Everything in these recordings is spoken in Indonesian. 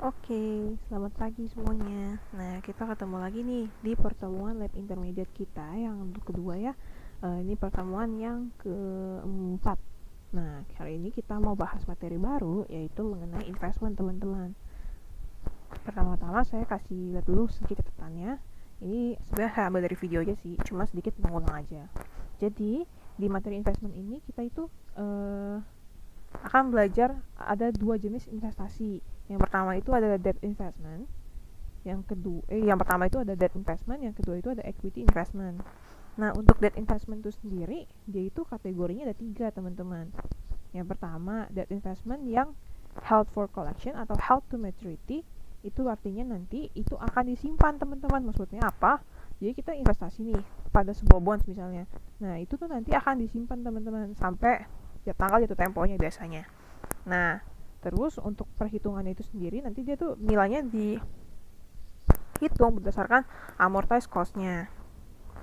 Oke, selamat pagi semuanya. Nah, kita ketemu lagi nih di pertemuan lab intermediate kita yang untuk kedua ya. Ini pertemuan yang keempat. Nah, hari ini kita mau bahas materi baru yaitu mengenai investment teman-teman. Pertama-tama saya kasih lihat dulu sedikit catatannya. Ini sebenarnya saya ambil dari video aja sih, cuma sedikit mengulang aja. Jadi, di materi investment ini kita itu akan belajar ada dua jenis investasi. Yang pertama itu adalah debt investment. Yang pertama itu ada debt investment, yang kedua itu ada equity investment. Nah, untuk debt investment itu sendiri, dia itu kategorinya ada 3, teman-teman. Yang pertama, debt investment yang held for collection atau held to maturity. Itu artinya nanti itu akan disimpan, teman-teman. Maksudnya apa? Jadi kita investasi nih pada sebuah bonds misalnya. Nah, itu tuh nanti akan disimpan, teman-teman, sampai tanggal jatuh temponya biasanya. Nah, terus untuk perhitungannya itu sendiri nanti dia tuh nilainya dihitung berdasarkan amortized cost-nya.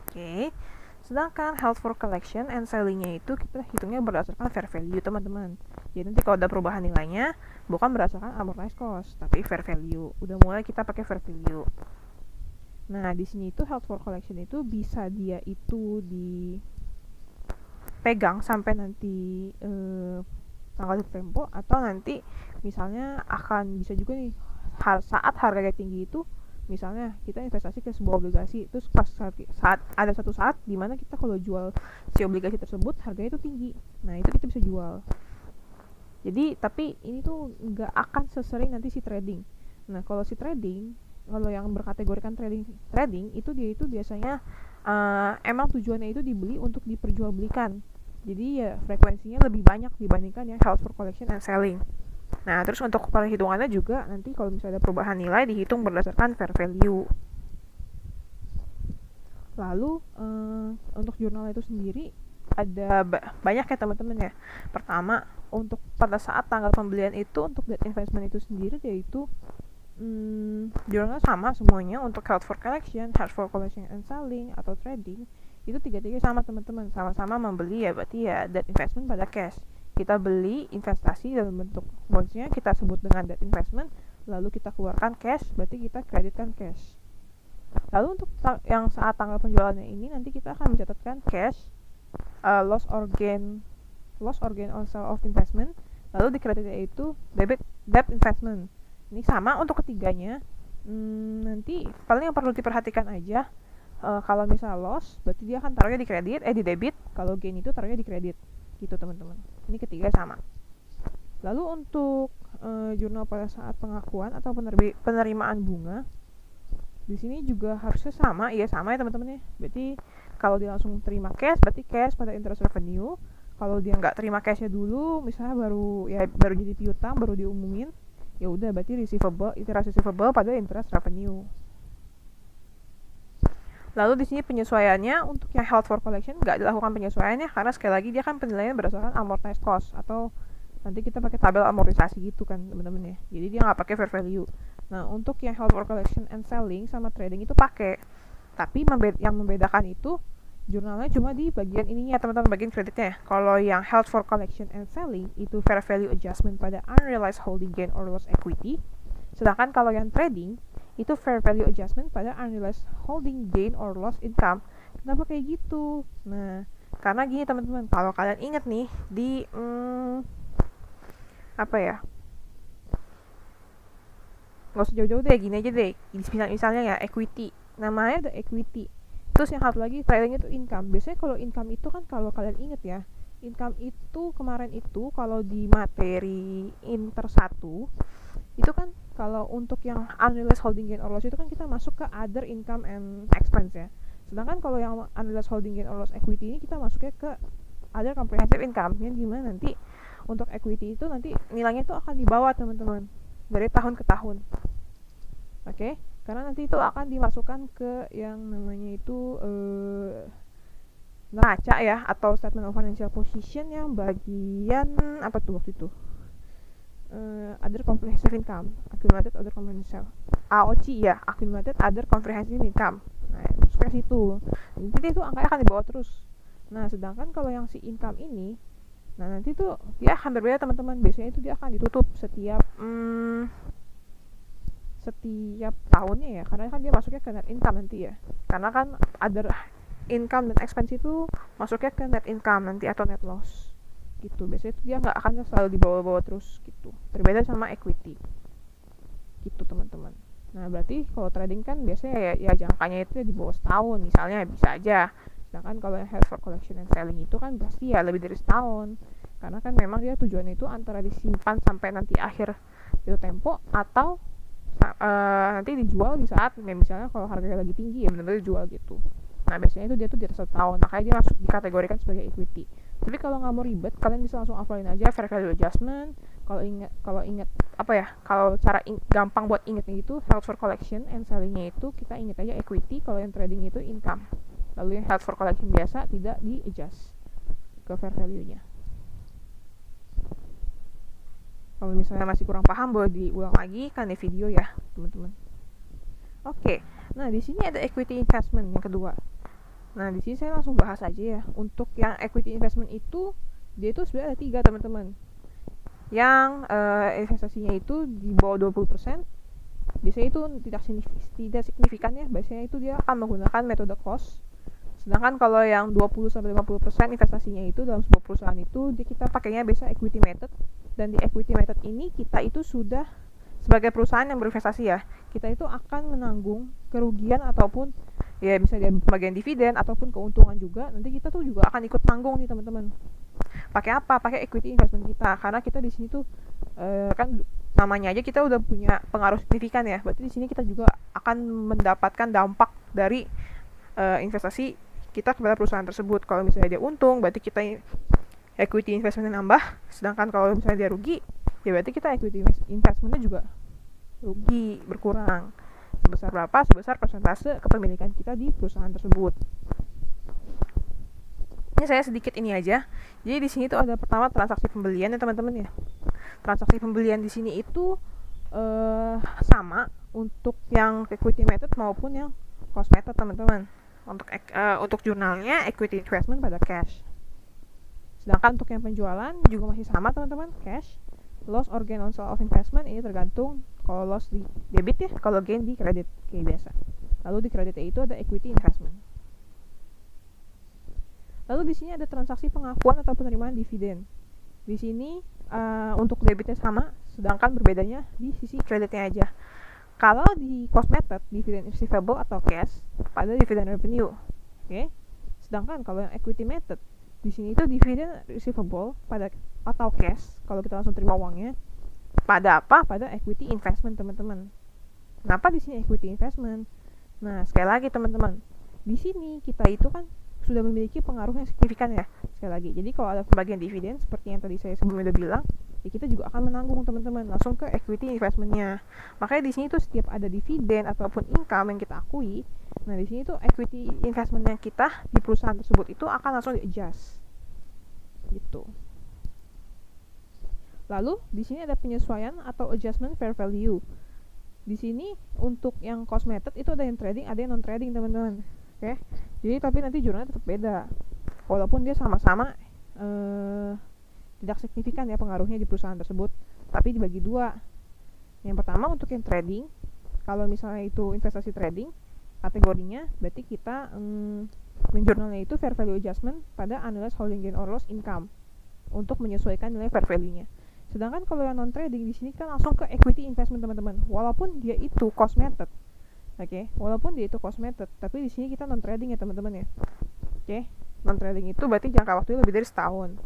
Oke. Sedangkan held for collection and selling-nya itu kita hitungnya berdasarkan fair value, teman-teman. Jadi nanti kalau ada perubahan nilainya bukan berdasarkan amortized cost, tapi fair value. Udah mulai kita pakai fair value. Nah, di sini itu held for collection itu bisa dia itu dipegang sampai nanti tanggal tempo, atau nanti misalnya akan bisa juga nih saat harganya tinggi itu, misalnya kita investasi ke sebuah obligasi, terus pas saat ada satu saat dimana kita kalau jual si obligasi tersebut harganya itu tinggi, nah itu kita bisa jual. Jadi tapi ini tuh nggak akan sesering nanti si trading. Nah, kalau si trading, kalau yang berkategorikan trading itu dia itu biasanya emang tujuannya itu dibeli untuk diperjualbelikan. Jadi ya frekuensinya lebih banyak dibandingkan yang held for collection and selling. Nah, terus untuk perhitungannya juga nanti kalau misalnya ada perubahan nilai dihitung berdasarkan fair value. Lalu untuk jurnal itu sendiri ada banyak ya, teman-teman ya. Pertama, untuk pada saat tanggal pembelian itu untuk debt investment itu sendiri yaitu jurnalnya sama semuanya. Untuk held for collection and selling atau trading itu tiga-tiga sama, teman-teman, sama-sama membeli ya, berarti ya debt investment pada cash. Kita beli investasi dalam bentuk bondsnya, kita sebut dengan debt investment, lalu kita keluarkan cash, berarti kita kreditkan cash. Lalu untuk yang saat tanggal penjualannya ini nanti kita akan mencatatkan cash, loss or gain on sale of investment, lalu di kreditnya itu debt investment. Ini sama untuk ketiganya. Nanti paling yang perlu diperhatikan aja, kalau misal loss berarti dia akan taruhnya di debit, kalau gain itu taruhnya di kredit, gitu, teman-teman. Ini ketiga sama. Lalu untuk jurnal pada saat pengakuan atau penerimaan bunga, di sini juga harusnya sama ya, teman-teman ya. Berarti kalau dia langsung terima cash berarti cash pada interest revenue. Kalau dia nggak terima cashnya dulu, misalnya baru jadi piutang, baru diumumin, ya udah berarti receivable pada interest revenue. Lalu di sini penyesuaiannya untuk yang held for collection nggak dilakukan penyesuaiannya karena sekali lagi dia kan penilaian berdasarkan amortized cost, atau nanti kita pakai tabel amortisasi gitu kan, teman-teman ya. Jadi dia nggak pakai fair value. Nah, untuk yang held for collection and selling sama trading itu pakai. Tapi yang membedakan itu jurnalnya cuma di bagian ininya, teman-teman, bagian kreditnya. Kalau yang held for collection and selling itu fair value adjustment pada unrealized holding gain or loss equity. Sedangkan kalau yang trading itu fair value adjustment pada unrealized holding gain or loss income. Kenapa kayak gitu? Nah, karena gini, teman-teman, kalau kalian ingat nih di apa ya, nggak usah jauh-jauh deh, gini aja deh, misalnya ya equity, namanya ada equity, terus yang satu lagi trading itu income. Biasanya kalau income itu kan, kalau kalian inget ya, income itu kemarin itu kalau di materi inter 1 itu kan, kalau untuk yang unrealized holding gain or loss itu kan kita masuk ke other income and expense ya. Sedangkan kalau yang unrealized holding gain or loss equity ini kita masuknya ke other comprehensive income. Yang gimana nanti untuk equity itu nanti nilainya itu akan dibawa, teman-teman, dari tahun ke tahun. Oke? Karena nanti itu akan dimasukkan ke yang namanya itu neraca ya, atau statement of financial position yang bagian apa tuh waktu itu? Other comprehensive income, accumulated other comprehensive, AOC ya, accumulated other comprehensive income. Nah, masuk ke situ. Nanti itu angkanya akan dibawa terus. Nah, sedangkan kalau yang si income ini, nah nanti tuh dia hampir beda, teman-teman. Biasanya itu dia akan ditutup setiap setiap tahunnya ya, karena kan dia masuknya ke net income nanti ya, karena kan other income dan expense itu masuknya ke net income nanti atau net loss gitu. Biasanya itu dia nggak akan selalu dibawa-bawa terus gitu, berbeda sama equity gitu teman-teman. Nah berarti kalau trading kan biasanya ya jangkanya itu ya di bawah setahun misalnya, bisa aja. Sedangkan kalau yang held for collection and selling itu kan pasti ya lebih dari setahun, karena kan memang dia tujuannya itu antara disimpan sampai nanti akhir itu tempo, atau nanti dijual di saat misalnya kalau harganya lagi tinggi ya benar-benar dijual gitu. Nah biasanya itu dia tuh di atas 1 tahun, makanya dia masuk dikategorikan sebagai equity. Tapi kalau nggak mau ribet, kalian bisa langsung offline aja fair value adjustment. Kalau ingat apa ya, kalau cara gampang buat ingetnya itu held for collection and sellingnya itu kita inget aja equity, kalau yang trading itu income. Lalu yang held for collection biasa tidak di adjust ke fair value-nya. Kalau misalnya masih kurang paham, boleh diulang lagi kan di video ya teman-teman. Oke, nah di sini ada equity investment yang kedua. Nah di sini saya langsung bahas aja ya. Untuk yang equity investment itu dia itu sebenarnya ada 3 teman-teman. Yang investasinya itu di bawah 20%. Biasanya itu tidak signifikan ya. Biasanya itu dia akan menggunakan metode cost. Sedangkan kalau yang 20-50% investasinya itu dalam sebuah perusahaan itu kita pakainya biasa equity method. Dan di equity method ini kita itu sudah sebagai perusahaan yang berinvestasi ya, kita itu akan menanggung kerugian ataupun ya bisa dia bagian dividen ataupun keuntungan juga. Nanti kita tuh juga akan ikut tanggung nih teman-teman. Pakai apa? Pakai equity investment kita, karena kita di sini tuh kan namanya aja kita udah punya pengaruh signifikan ya. Berarti di sini kita juga akan mendapatkan dampak dari investasi kita kepada perusahaan tersebut. Kalau misalnya dia untung, berarti kita equity investmentnya nambah. Sedangkan kalau misalnya dia rugi, ya berarti kita equity investmentnya juga rugi, berkurang. Sebesar berapa? Sebesar persentase kepemilikan kita di perusahaan tersebut. Ini saya sedikit ini aja. Jadi di sini tuh ada pertama transaksi pembelian ya teman-teman ya. Transaksi pembelian di sini itu sama untuk yang equity method maupun yang cost method teman-teman. Untuk jurnalnya equity investment pada cash. Sedangkan untuk yang penjualan juga masih sama teman-teman, cash. Loss or gain on sale of investment ini tergantung, kalau loss di debit ya, kalau gain di kredit kayak biasa. Lalu di kreditnya itu ada equity investment. Lalu di sini ada transaksi pengakuan atau penerimaan dividen. Di sini untuk debitnya sama, sedangkan berbedanya di sisi kreditnya aja. Kalau di cost method, dividen receivable atau cash pada dividen revenue. Oke. Sedangkan kalau yang equity method, di sini itu dividen receivable pada atau cash, kalau kita langsung terima uangnya pada apa? Pada equity investment teman-teman. Kenapa di sini equity investment? Nah, sekali lagi teman-teman, di sini kita itu kan sudah memiliki pengaruh yang signifikan ya. Sekali lagi, jadi kalau ada pembagian dividen seperti yang tadi saya sebelumnya udah bilang, ya kita juga akan menanggung teman-teman langsung ke equity investmentnya. Makanya di sini tuh setiap ada dividen ataupun income yang kita akui, nah di sini tuh equity investment yang kita di perusahaan tersebut itu akan langsung di-adjust gitu. Lalu di sini ada penyesuaian atau adjustment fair value. Di sini untuk yang cost method itu ada yang trading, ada yang non trading teman-teman. Oke. Jadi tapi nanti jurnalnya tetap beda. Walaupun dia sama-sama tidak signifikan ya pengaruhnya di perusahaan tersebut, tapi dibagi dua. Yang pertama untuk yang trading, kalau misalnya itu investasi trading, kategorinya berarti kita menjurnalnya itu fair value adjustment pada unrealized holding gain or loss income untuk menyesuaikan nilai fair value-nya. Sedangkan kalau yang non trading di sini kita langsung ke equity investment teman-teman. Walaupun dia itu cost method. Oke, walaupun dia itu cost method, tapi di sini kita non trading ya teman-teman ya. Oke, non trading itu berarti jangka waktunya lebih dari setahun.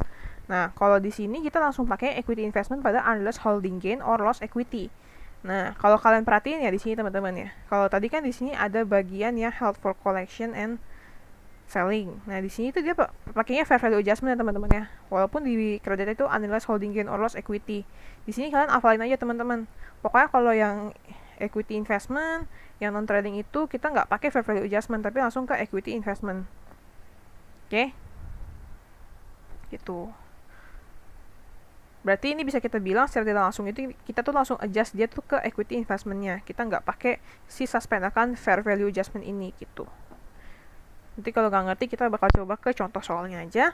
Nah, kalau di sini kita langsung pakai equity investment pada unrealized holding gain or loss equity. Nah, kalau kalian perhatiin ya di sini teman-teman ya. Kalau tadi kan di sini ada bagian ya held for collection and selling. Nah, di sini tuh dia pakainya fair value adjustment ya teman-teman ya. Walaupun di kredit itu unrealized holding gain or loss equity. Di sini kalian hafalin aja teman-teman. Pokoknya kalau yang equity investment, yang non trading itu kita nggak pakai fair value adjustment, tapi langsung ke equity investment. Oke? Gitu. Berarti ini bisa kita bilang secara tidak langsung itu kita tuh langsung adjust dia tuh ke equity investmentnya. Kita nggak pakai si suspend akan fair value adjustment ini gitu. Nanti kalau nggak ngerti kita bakal coba ke contoh soalnya aja.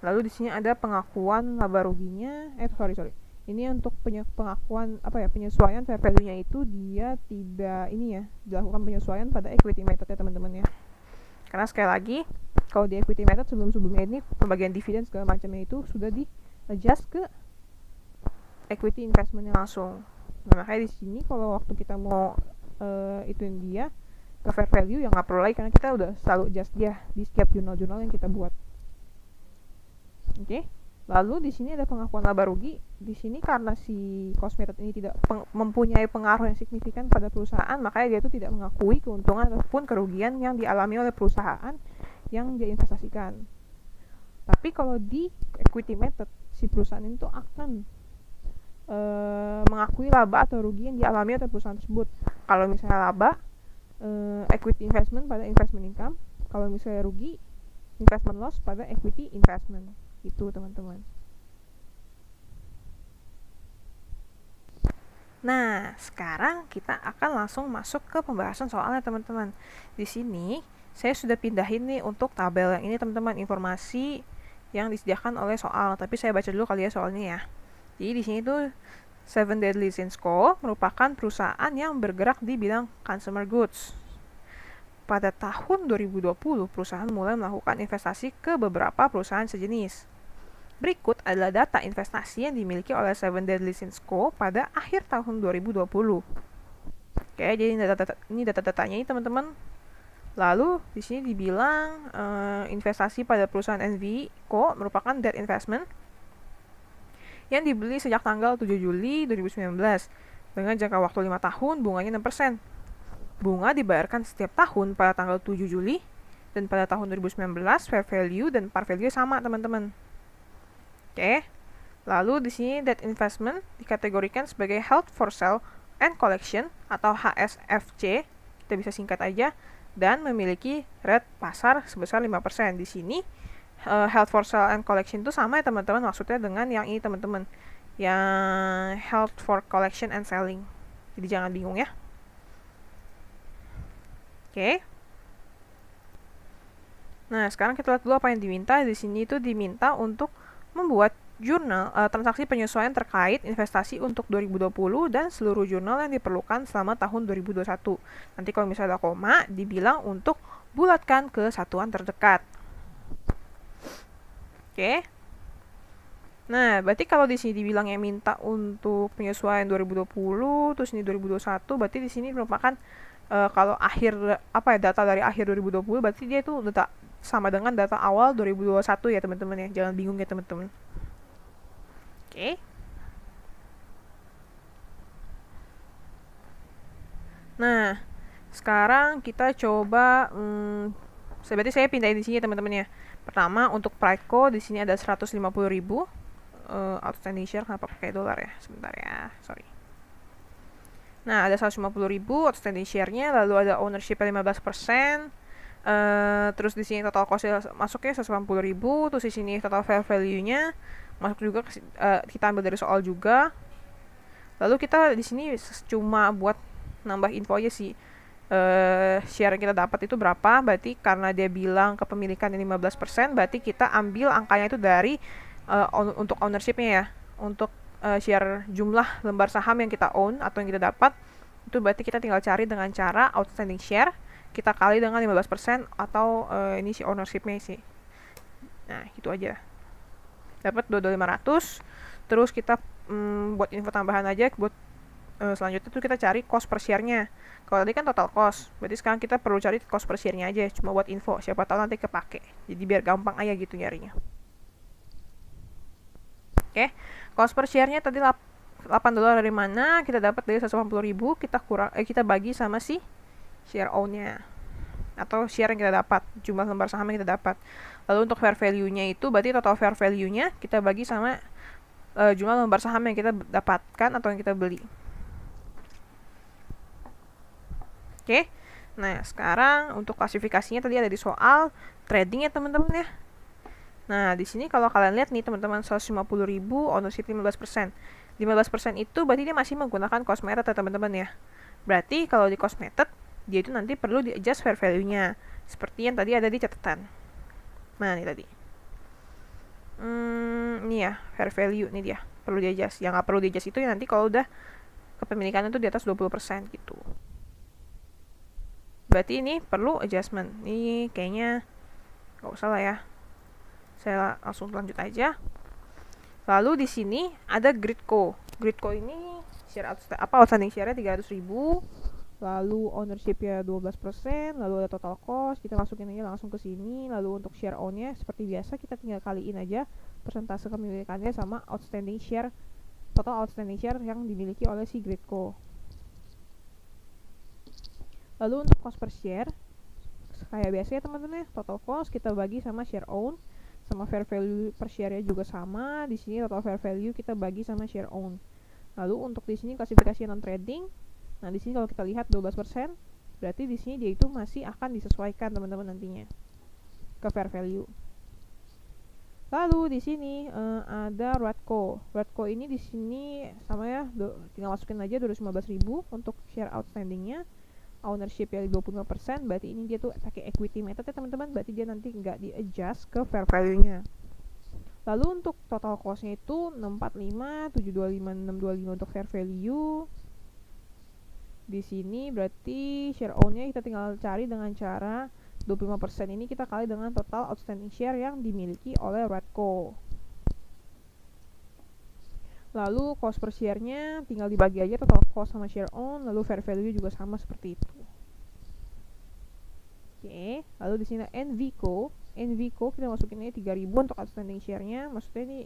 Lalu di sini ada pengakuan laba ruginya. Sorry. Ini untuk pengakuan penyesuaian fair value-nya itu dia tidak dilakukan penyesuaian pada equity method ya teman-teman ya. Karena sekali lagi kalau di equity method sebelumnya ini pembagian dividen segala macamnya itu sudah di adjust ke equity investmentnya langsung. Nah, makanya di sini kalau waktu kita mau ituin dia ke fair value yang nggak perlu lagi karena kita udah selalu adjust dia di setiap jurnal-jurnal yang kita buat. Oke. Lalu di sini ada pengakuan laba rugi. Di sini karena si cost method ini tidak mempunyai pengaruh yang signifikan pada perusahaan, makanya dia itu tidak mengakui keuntungan ataupun kerugian yang dialami oleh perusahaan yang dia investasikan. Tapi kalau di equity method, si perusahaan itu akan mengakui laba atau rugi yang dialami oleh perusahaan tersebut. Kalau misalnya laba, equity investment pada investment income. Kalau misalnya rugi, investment loss pada equity investment. Itu teman-teman. Nah, sekarang kita akan langsung masuk ke pembahasan soalnya teman-teman. Di sini saya sudah pindahin nih untuk tabel yang ini teman-teman, informasi yang disediakan oleh soal. Tapi saya baca dulu kali ya soalnya ya. Jadi di sini tuh Seven Deadly Sins Co. merupakan perusahaan yang bergerak di bidang consumer goods. Pada tahun 2020, perusahaan mulai melakukan investasi ke beberapa perusahaan sejenis. Berikut adalah data investasi yang dimiliki oleh Seven Deadly Sins Co. pada akhir tahun 2020. Oke, jadi ini data-datanya ini teman-teman. Lalu di sini dibilang investasi pada perusahaan NV Co. merupakan debt investment yang dibeli sejak tanggal 7 Juli 2019 dengan jangka waktu 5 tahun, bunganya 6%. Bunga dibayarkan setiap tahun pada tanggal 7 Juli dan pada tahun 2019 fair value dan par value sama teman-teman. Oke. Lalu di sini debt investment dikategorikan sebagai held for sale and collection atau HSFC, kita bisa singkat aja, dan memiliki rate pasar sebesar 5%. Di sini held for sale and collection itu sama ya teman-teman, maksudnya dengan yang ini teman-teman, yang held for collection and selling. Jadi jangan bingung ya. Oke. Nah, sekarang kita lihat dulu apa yang diminta. Di sini itu diminta untuk membuat jurnal transaksi penyesuaian terkait investasi untuk 2020 dan seluruh jurnal yang diperlukan selama tahun 2021. Nanti kalau misalnya ada koma, dibilang untuk bulatkan ke satuan terdekat. Oke. Nah, berarti kalau di sini dibilangnya minta untuk penyesuaian 2020, terus ini 2021, berarti di sini merupakan kalau data dari akhir 2020, berarti dia itu data sama dengan data awal 2021 ya teman-teman ya. Jangan bingung ya teman-teman. Oke. Nah, sekarang kita coba berarti saya pindahin di sini ya teman-teman ya. Pertama untuk Prideco di sini ada 150.000 outstanding share, kenapa pakai dolar ya? Sebentar ya, sorry. Nah, ada 150.000 outstanding share-nya, lalu ada ownership-nya 15%. Terus di sini total cost masuknya 180.000, terus di sini total fair value-nya masuk juga, kita ambil dari soal juga. Lalu kita di sini cuma buat nambah info aja sih. Share yang kita dapat itu berapa, berarti karena dia bilang kepemilikan 15%, berarti kita ambil angkanya itu dari untuk ownership-nya ya. Untuk share jumlah lembar saham yang kita own atau yang kita dapat, itu berarti kita tinggal cari dengan cara outstanding share, kita kali dengan 15% atau ini si ownership-nya sih. Nah, gitu aja. Dapat 22.500. Terus kita buat info tambahan aja buat selanjutnya tuh kita cari cost per share-nya. Kalau tadi kan total cost, berarti sekarang kita perlu cari cost per share-nya aja, cuma buat info, siapa tahu nanti kepake. Jadi biar gampang aja gitu nyarinya. Oke, cost per share-nya tadi $8 dari mana? Kita dapat dari 180.000, kita bagi sama si share own-nya atau share yang kita dapat, jumlah lembar saham yang kita dapat. Lalu untuk fair value-nya itu berarti total fair value-nya kita bagi sama jumlah lembar saham yang kita dapatkan atau yang kita beli. Oke. Nah, sekarang untuk klasifikasinya tadi ada di soal trading ya teman-teman ya. Nah, di sini kalau kalian lihat nih teman-teman, 150.000 ownership 15%. 15% itu berarti dia masih menggunakan cost method ya teman-teman ya. Berarti kalau di cost method, dia itu nanti perlu di-adjust fair value-nya. Seperti yang tadi ada di catatan. Nah, ini tadi. Ini ya, fair value, ini dia. perlu di-adjust. Yang nggak perlu di-adjust itu ya nanti kalau udah kepemilikan itu di atas 20% gitu. Berarti ini perlu adjustment. Ini kayaknya nggak usah lah ya. Saya langsung lanjut aja. Lalu di sini ada Gridco. Gridco ini outstanding share-nya 300.000. Lalu ownership ya 12%, lalu ada total cost, kita masukin aja langsung ke sini. Lalu untuk share own-nya seperti biasa kita tinggal kaliin aja persentase kepemilikannya sama total outstanding share yang dimiliki oleh si Gridco. Lalu untuk cost per share kayak biasa ya teman-teman ya, total cost kita bagi sama share own, sama fair value per share-nya juga sama. Di sini total fair value kita bagi sama share own. Lalu untuk di sini klasifikasi non trading. Nah, di sini kalau kita lihat 12%, berarti di sini dia itu masih akan disesuaikan teman-teman nantinya ke fair value. Lalu di sini ada Radco. Radco ini di sini sama ya, tinggal masukin aja 215.000 untuk share outstandingnya. Ownership ya 25%, berarti ini dia tuh pakai equity method ya teman-teman, berarti dia nanti nggak di-adjust ke fair value-nya. Lalu untuk total cost-nya itu 645, 725, 625 untuk fair value. Di sini berarti share own-nya kita tinggal cari dengan cara 25% ini kita kali dengan total outstanding share yang dimiliki oleh Radco. Lalu cost per share-nya tinggal dibagi aja total cost sama share own, lalu fair value juga sama seperti itu. Oke, lalu di sini NVCO. NVCO kita masukin aja 3.000 untuk outstanding share-nya. Maksudnya ini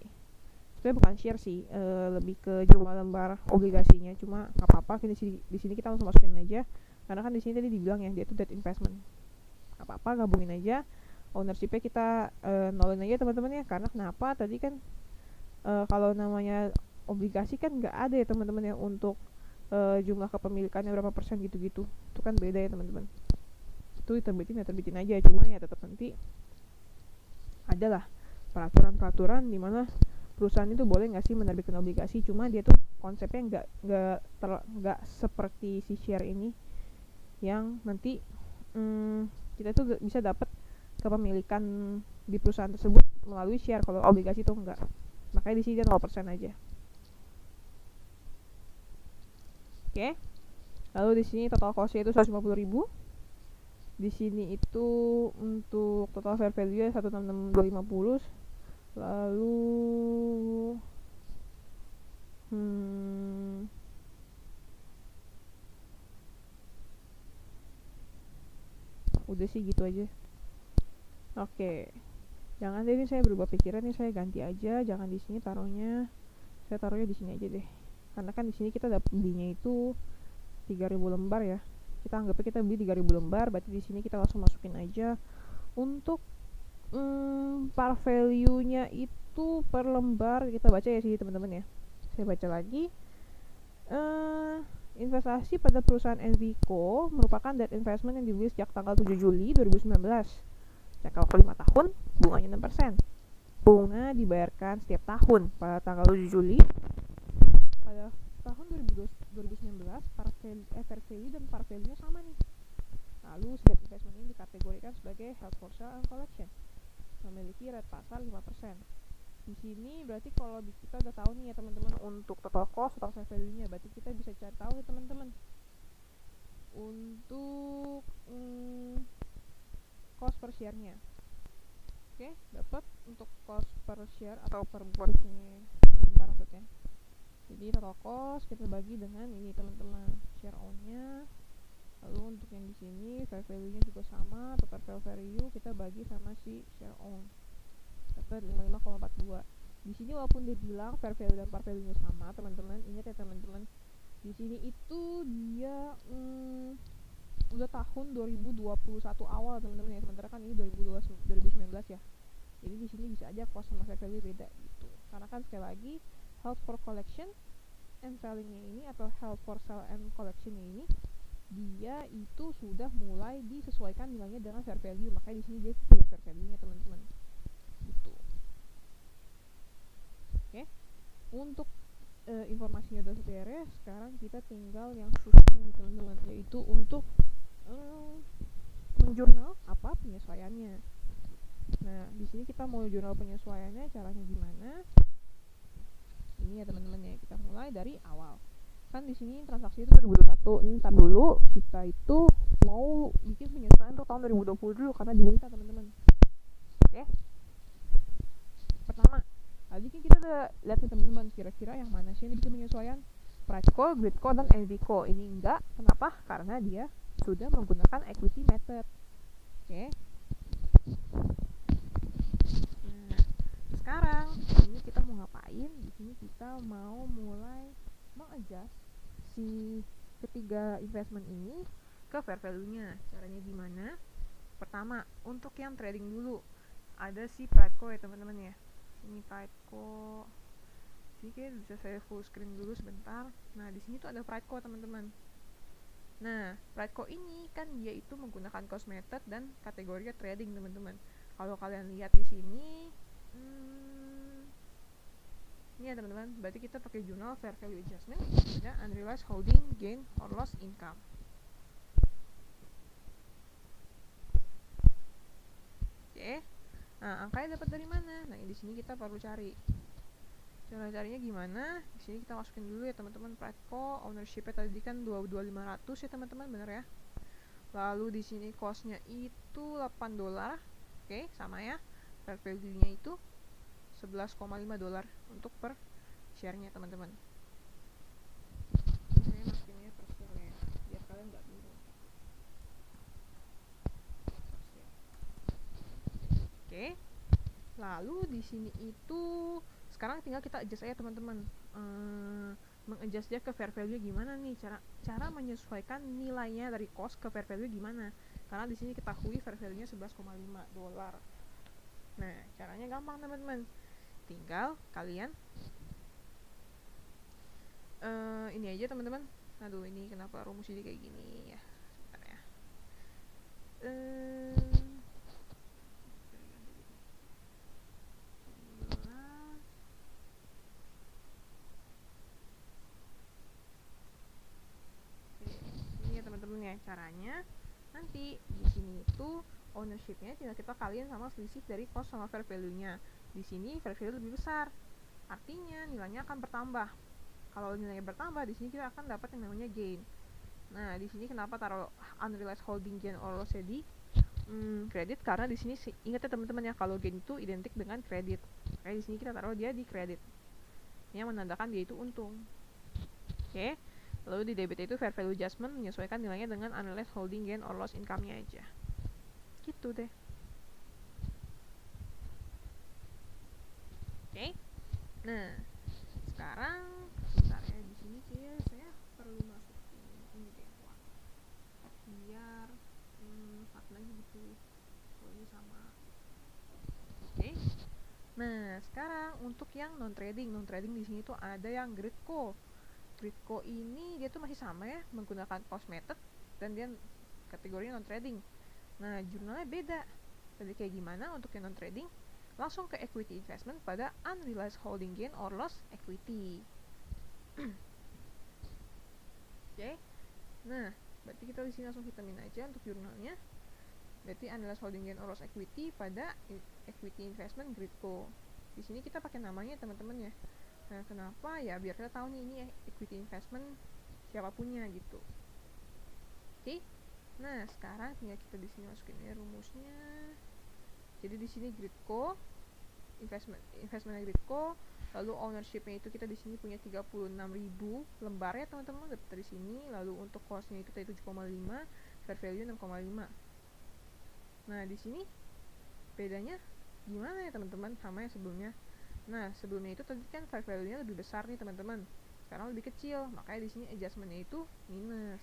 sebenarnya bukan share sih, lebih ke jumlah lembar obligasinya. Cuma nggak apa-apa, di sini kita langsung masukin aja, karena kan di sini tadi dibilang ya dia itu debt investment. Nggak apa-apa, gabungin aja. Ownership-nya kita nolin aja teman-teman ya, karena kenapa? Tadi kan kalau namanya obligasi kan nggak ada ya teman-teman ya untuk jumlah kepemilikannya berapa persen gitu-gitu. Itu kan beda ya teman-teman. Itu terbitin aja, cuma ya tetap nanti adalah peraturan-peraturan di mana perusahaan itu boleh nggak sih menerbitkan obligasi, cuma dia tuh konsepnya nggak seperti si share ini yang nanti kita tuh bisa dapat kepemilikan di perusahaan tersebut melalui share. Kalau obligasi tuh enggak, makanya di sini dia 0% aja. Oke. Lalu di sini total cost-nya itu 150.000. Di sini itu untuk total fair value 166.250. Lalu udah sih gitu aja. Oke. Jangan deh, ini saya berubah pikiran nih, saya ganti aja, jangan di sini taruhnya. Saya taruhnya di sini aja deh. Karena kan di sini kita dapat belinya itu 3.000 lembar ya. Kita anggapnya kita beli 3.000 lembar, berarti di sini kita langsung masukin aja untuk par value-nya itu per lembar. Kita baca ya sih teman-teman ya. Saya baca lagi. Investasi pada perusahaan NVCO merupakan debt investment yang dibeli sejak tanggal 7 Juli 2019. Jangka waktu 5 tahun, bunganya 6%. Bunga dibayarkan setiap tahun pada tanggal 7 Juli. Pada tahun 2019, fair value dan par value-nya sama nih. Lalu debt investment ini dikategorikan sebagai held for sale and collection, memiliki rate pasar 5%. Di sini berarti kalau kita udah tahu nih ya teman-teman untuk total cost, total fair value-nya, berarti kita bisa cari tahu nih teman-teman untuk cost per share-nya. Oke, dapat untuk cost per share atau per porsinya lembar maksudnya. Jadi total cost kita bagi dengan ini teman-teman, share own-nya. Lalu untuk yang di sini fair value-nya juga sama, total fair value kita bagi sama si share own. Dapat 55,42. Di sini walaupun dia bilang fair value dan par value-nya sama, teman-teman, ingat ya teman-teman. Di sini itu dia udah tahun 2021 awal teman-teman ya, sementara kan ini 2019 ya. Jadi di sini bisa aja cost sama fair value beda gitu. Karena kan sekali lagi held for collection and selling-nya ini atau held for sale and collection-nya ini dia itu sudah mulai disesuaikan nilainya dengan fair value, makanya di sini dia punya fair value-nya teman-teman. Gitu. Oke. Untuk informasinya udah beres, sekarang kita tinggal yang susah nih teman-teman, yaitu untuk menjurnal apa penyesuaiannya. Nah, di sini kita mau jurnal penyesuaiannya, caranya gimana? ini ya teman-teman ya. Kita mulai dari awal. Kan di sini transaksi itu 2021. Ini ntar dulu kita itu mau bikin penyesuaian untuk tahun 2020 dulu karena diminta teman-teman. Oke. Pertama, tadi kan kita udah lihat nih teman-teman, kira-kira yang mana sih yang bikin penyesuaian? Priceco, Gridco, dan Envico. Ini enggak. Kenapa? Karena dia sudah menggunakan equity method. Oke. Nah, sekarang ini kita mau ngapain? Di sini kita mau mulai mengadjust si ketiga investment ini ke fair value-nya. Caranya gimana? Pertama, untuk yang trading dulu, ada si Priceco ya teman-teman ya. Ini Priceco. Sini kayak bisa saya full screen dulu sebentar. Nah, di sini tuh ada Priceco teman-teman. Nah, Priceco ini kan dia itu menggunakan cost method dan kategorinya trading teman-teman. Kalau kalian lihat di sini, ini ya teman-teman, berarti kita pakai jurnal fair value adjustment pada unrealized holding gain or loss income. Oke. Nah, angkanya dapat dari mana? Nah, di sini kita perlu cari. Cara carinya gimana? Di sini kita masukin dulu ya teman-teman Priceco, ownership-nya tadi kan 22.500 ya teman-teman, bener ya. Lalu di sini cost-nya itu $8. Oke, sama ya. Fair value-nya itu $11,5 untuk per share-nya teman-teman. Saya masukinnya per share ya, biar kalian nggak bingung. Oke. Lalu di sini itu sekarang tinggal kita adjust aja teman-teman. Mengadjust dia ke fair value gimana nih? Cara menyesuaikan nilainya dari cost ke fair value gimana? Karena di sini ketahui fair value-nya $11,5. Nah, caranya gampang teman-teman. Tinggal kalian ini aja teman-teman. Aduh, ini kenapa rumusnya kayak gini ya? Sebentar ya. Ini ya teman-teman ya caranya. Nanti di sini itu ownership-nya tinggal kita kalian sama selisih dari cost sama fair value-nya. Di sini fair value lebih besar, artinya nilainya akan bertambah. Kalau nilainya bertambah, di sini kita akan dapat yang namanya gain. Nah, di sini kenapa taruh unrealized holding gain or loss di kredit? Karena di sini ingat ya teman-teman ya, kalau gain itu identik dengan kredit. Kayak di sini kita taruh dia di kredit, yang menandakan dia itu untung. Oke. Lalu di debit itu fair value adjustment menyesuaikan nilainya dengan unrealized holding gain or loss income-nya aja. Gitu deh. Oke. Nah, sekarang sebentar ya, di sini kayak saya perlu masukin ini deh, biar lagi gitu. Oh, ini sama. Oke. Nah, sekarang untuk yang non trading di sini tuh ada yang Gridco. Gridco ini dia tuh masih sama ya, menggunakan cost method dan dia kategorinya non trading. Nah, jurnalnya beda. Tadi kayak gimana untuk yang non trading? Langsung ke equity investment pada unrealized holding gain or loss equity. Oke. Nah, berarti kita di sini langsung hitamin aja untuk jurnalnya. Berarti unrealized holding gain or loss equity pada equity investment Gridco. Di sini kita pakai namanya teman-teman ya. Nah, kenapa? Ya biar kita tahu nih ini equity investment siapa punya gitu. Oke. Nah, sekarang tinggal kita di sini masukin ya rumusnya. Jadi di sini Gridco, investment Gridco, lalu ownership-nya itu kita di sini punya 36.000 lembar ya teman-teman, dapat dari sini. Lalu untuk cost-nya itu tadi 7,5, fair value 6,5. Nah, di sini bedanya gimana ya teman-teman sama yang sebelumnya? Nah, sebelumnya itu tadi kan fair value-nya lebih besar nih teman-teman. Sekarang lebih kecil, makanya di sini adjustment-nya itu minus.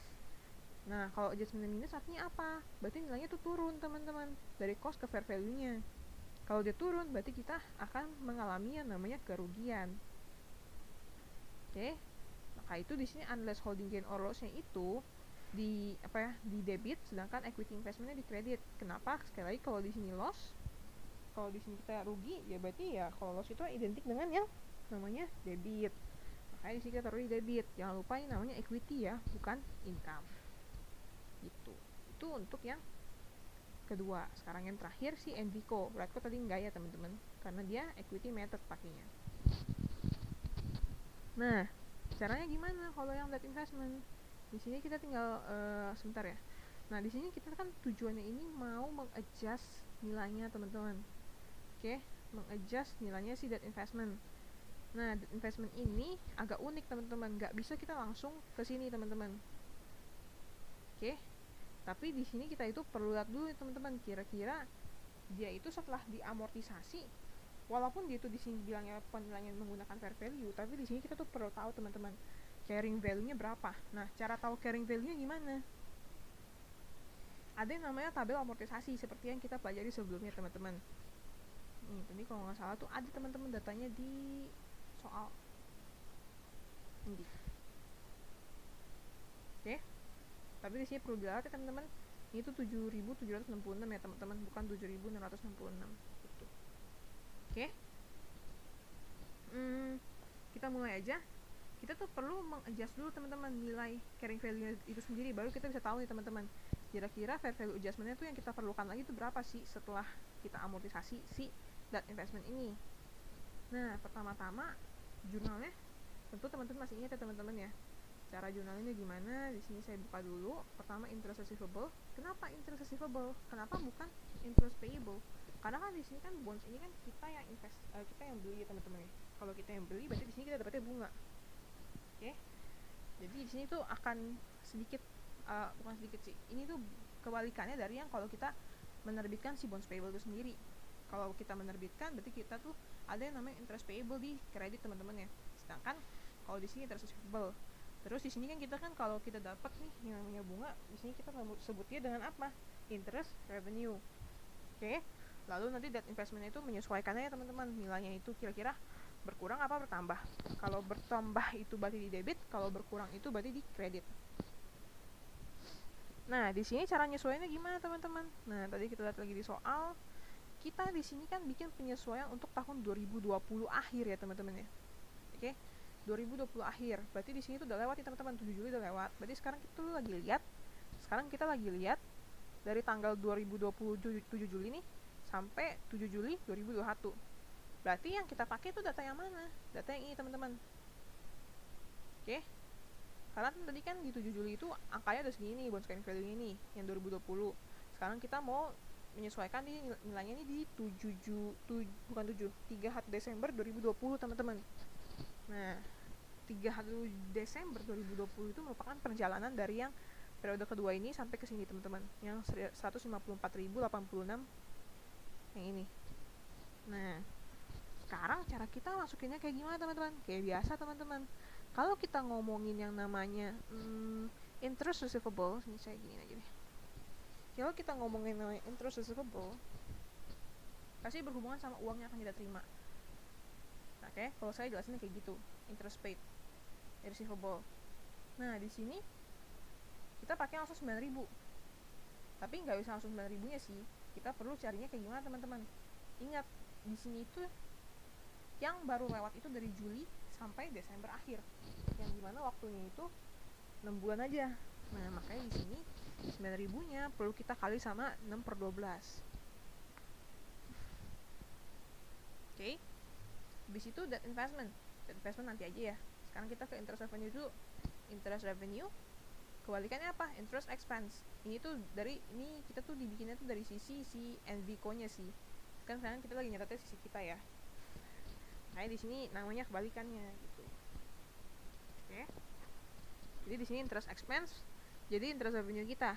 Nah, kalau adjustment minus artinya apa? Berarti nilainya tuh turun teman-teman, dari cost ke fair value-nya. Kalau dia turun, berarti kita akan mengalami yang namanya kerugian. Oke. Maka itu di sini unrealized holding gain or loss-nya itu di debit, sedangkan equity investment-nya di kredit. Kenapa? Sekali lagi kalau di sini loss, kalau di sini kita rugi, ya berarti ya kalau loss itu identik dengan yang namanya debit. Makanya di sini kita taruh di debit. Jangan lupa ini namanya equity ya, bukan income. Gitu. Itu untuk yang kedua. Sekarang yang terakhir si Envico. Priceco tadi enggak ya teman-teman, karena dia equity method pakainya. Nah, caranya gimana kalau yang debt investment? Di sini kita tinggal sebentar ya. Nah, di sini kita kan tujuannya ini mau mengadjust nilainya, teman-teman. Oke, mengadjust nilainya si debt investment. Nah, debt investment ini agak unik, teman-teman. Nggak bisa kita langsung ke sini, teman-teman. Oke. Tapi di sini kita itu perlu lihat dulu, teman-teman, kira-kira dia itu setelah diamortisasi, walaupun dia itu di sini bilangnya penilaian menggunakan fair value, tapi di sini kita tuh perlu tahu, teman-teman, carrying value-nya berapa. Nah, cara tahu carrying value-nya gimana? Ada yang namanya tabel amortisasi seperti yang kita pelajari sebelumnya, teman-teman. Nih, tadi kalau nggak salah tuh ada, teman-teman, datanya di soal ini. Oke. Tapi di sini perlu dilihat ya, teman-teman. Ini tuh 7.766 ya, teman-teman, bukan 7.666 gitu. Oke. Kita mulai aja. Kita tuh perlu mengadjust dulu, teman-teman, nilai carrying value itu sendiri, baru kita bisa tahu nih, teman-teman, kira-kira fair value adjustment-nya tuh yang kita perlukan lagi itu berapa sih setelah kita amortisasi si debt investment ini. Nah, pertama-tama jurnalnya tentu teman-teman masih ingat ya, teman-teman ya. Cara jurnalnya gimana? Di sini saya buka dulu. Pertama, interest receivable. Kenapa interest receivable? Kenapa bukan interest payable? Karena kan di sini kan bonds ini kan kita yang kita yang beli ya, teman-teman ya. Kalau kita yang beli, berarti di sini kita dapatnya bunga. Oke. Jadi di sini tuh akan sedikit bukan sedikit sih. Ini tuh kebalikannya dari yang kalau kita menerbitkan si bonds payable itu sendiri. Kalau kita menerbitkan, berarti kita tuh ada yang namanya interest payable di kredit, teman-teman ya. Sedangkan kalau di sini interest receivable. Terus di sini kan kita kan kalau kita dapat nih yang namanya bunga, di sini kita sebutnya dengan apa? Interest revenue. Oke. Lalu nanti debt investment itu menyesuaikannya ya, teman-teman. Nilainya itu kira-kira berkurang apa bertambah. Kalau bertambah itu berarti di debit, kalau berkurang itu berarti di kredit. Nah, di sini cara nyesuaiannya gimana, teman-teman? Nah, tadi kita lihat lagi di soal. Kita di sini kan bikin penyesuaian untuk tahun 2020 akhir ya, teman-teman ya. Oke. 2020 akhir. Berarti di sini tuh udah lewat ya, teman-teman. 7 Juli udah lewat. Berarti sekarang kita tuh lagi lihat. Sekarang kita lagi lihat dari tanggal 2020 7 Juli nih sampai 7 Juli 2021. Berarti yang kita pakai itu data yang mana? Data yang ini, teman-teman. Oke. Karena tadi kan di 7 Juli itu angkanya udah segini, bonds carrying value ini yang 2020. Sekarang kita mau menyesuaikan di nilainya ini di 3 Desember 2020, teman-teman. Nah, 3 Desember 2020 itu merupakan perjalanan dari yang periode kedua ini sampai ke sini, teman-teman. Yang 154.086 yang ini. Nah, sekarang cara kita masukinnya kayak gimana, teman-teman? Kayak biasa, teman-teman. Kalau kita ngomongin yang namanya interest receivable, ini saya gini aja deh. Kalau kita ngomongin namanya interest receivable, pasti berhubungan sama uang yang akan kita terima. Oke, kalau saya jelasin kayak gitu, interest paid, receivable. Nah, di sini kita pakai langsung 9.000. Tapi nggak bisa langsung 9.000-nya sih. Kita perlu carinya kayak gimana, teman-teman? Ingat, di sini itu yang baru lewat itu dari Juli sampai Desember akhir. Yang dimana waktunya itu 6 bulan aja. Nah, makanya di sini 9.000-nya perlu kita kali sama 6/12. Oke. Habis itu debt investment. Debt investment nanti aja ya. Sekarang kita ke interest revenue dulu. Interest revenue kebalikannya apa? Interest expense. Ini tuh dari ini kita tuh dibikinnya tuh dari sisi si NVCO-nya sih. Kan sekarang kita lagi nyatetnya sisi kita ya. Nah, di sini namanya kebalikannya gitu. Oke. Jadi di sini interest expense jadi interest revenue kita.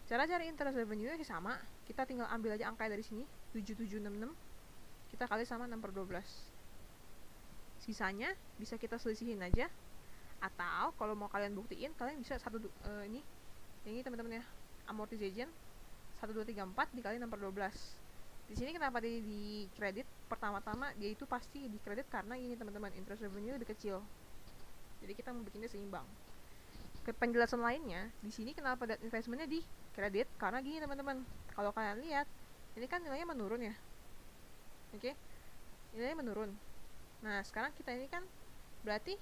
Cara cari interest revenue-nya sih sama. Kita tinggal ambil aja angka dari sini, 7766. Kita kali sama 6/12. Sisanya bisa kita selisihin aja. Atau kalau mau kalian buktiin, kalian bisa ini teman-teman ya, amortization 1234 dikali 6/12. Di sini kenapa dia di kredit? Pertama-tama dia itu pasti di kredit karena ini, teman-teman, interest revenue lebih kecil. Jadi kita mau bikinnya seimbang. Ke penjelasan lainnya, di sini kenapa debt investmentnya di kredit? Karena gini, teman-teman, kalau kalian lihat, ini kan nilainya menurun ya. Oke, nilainya menurun. Nah, sekarang kita ini kan berarti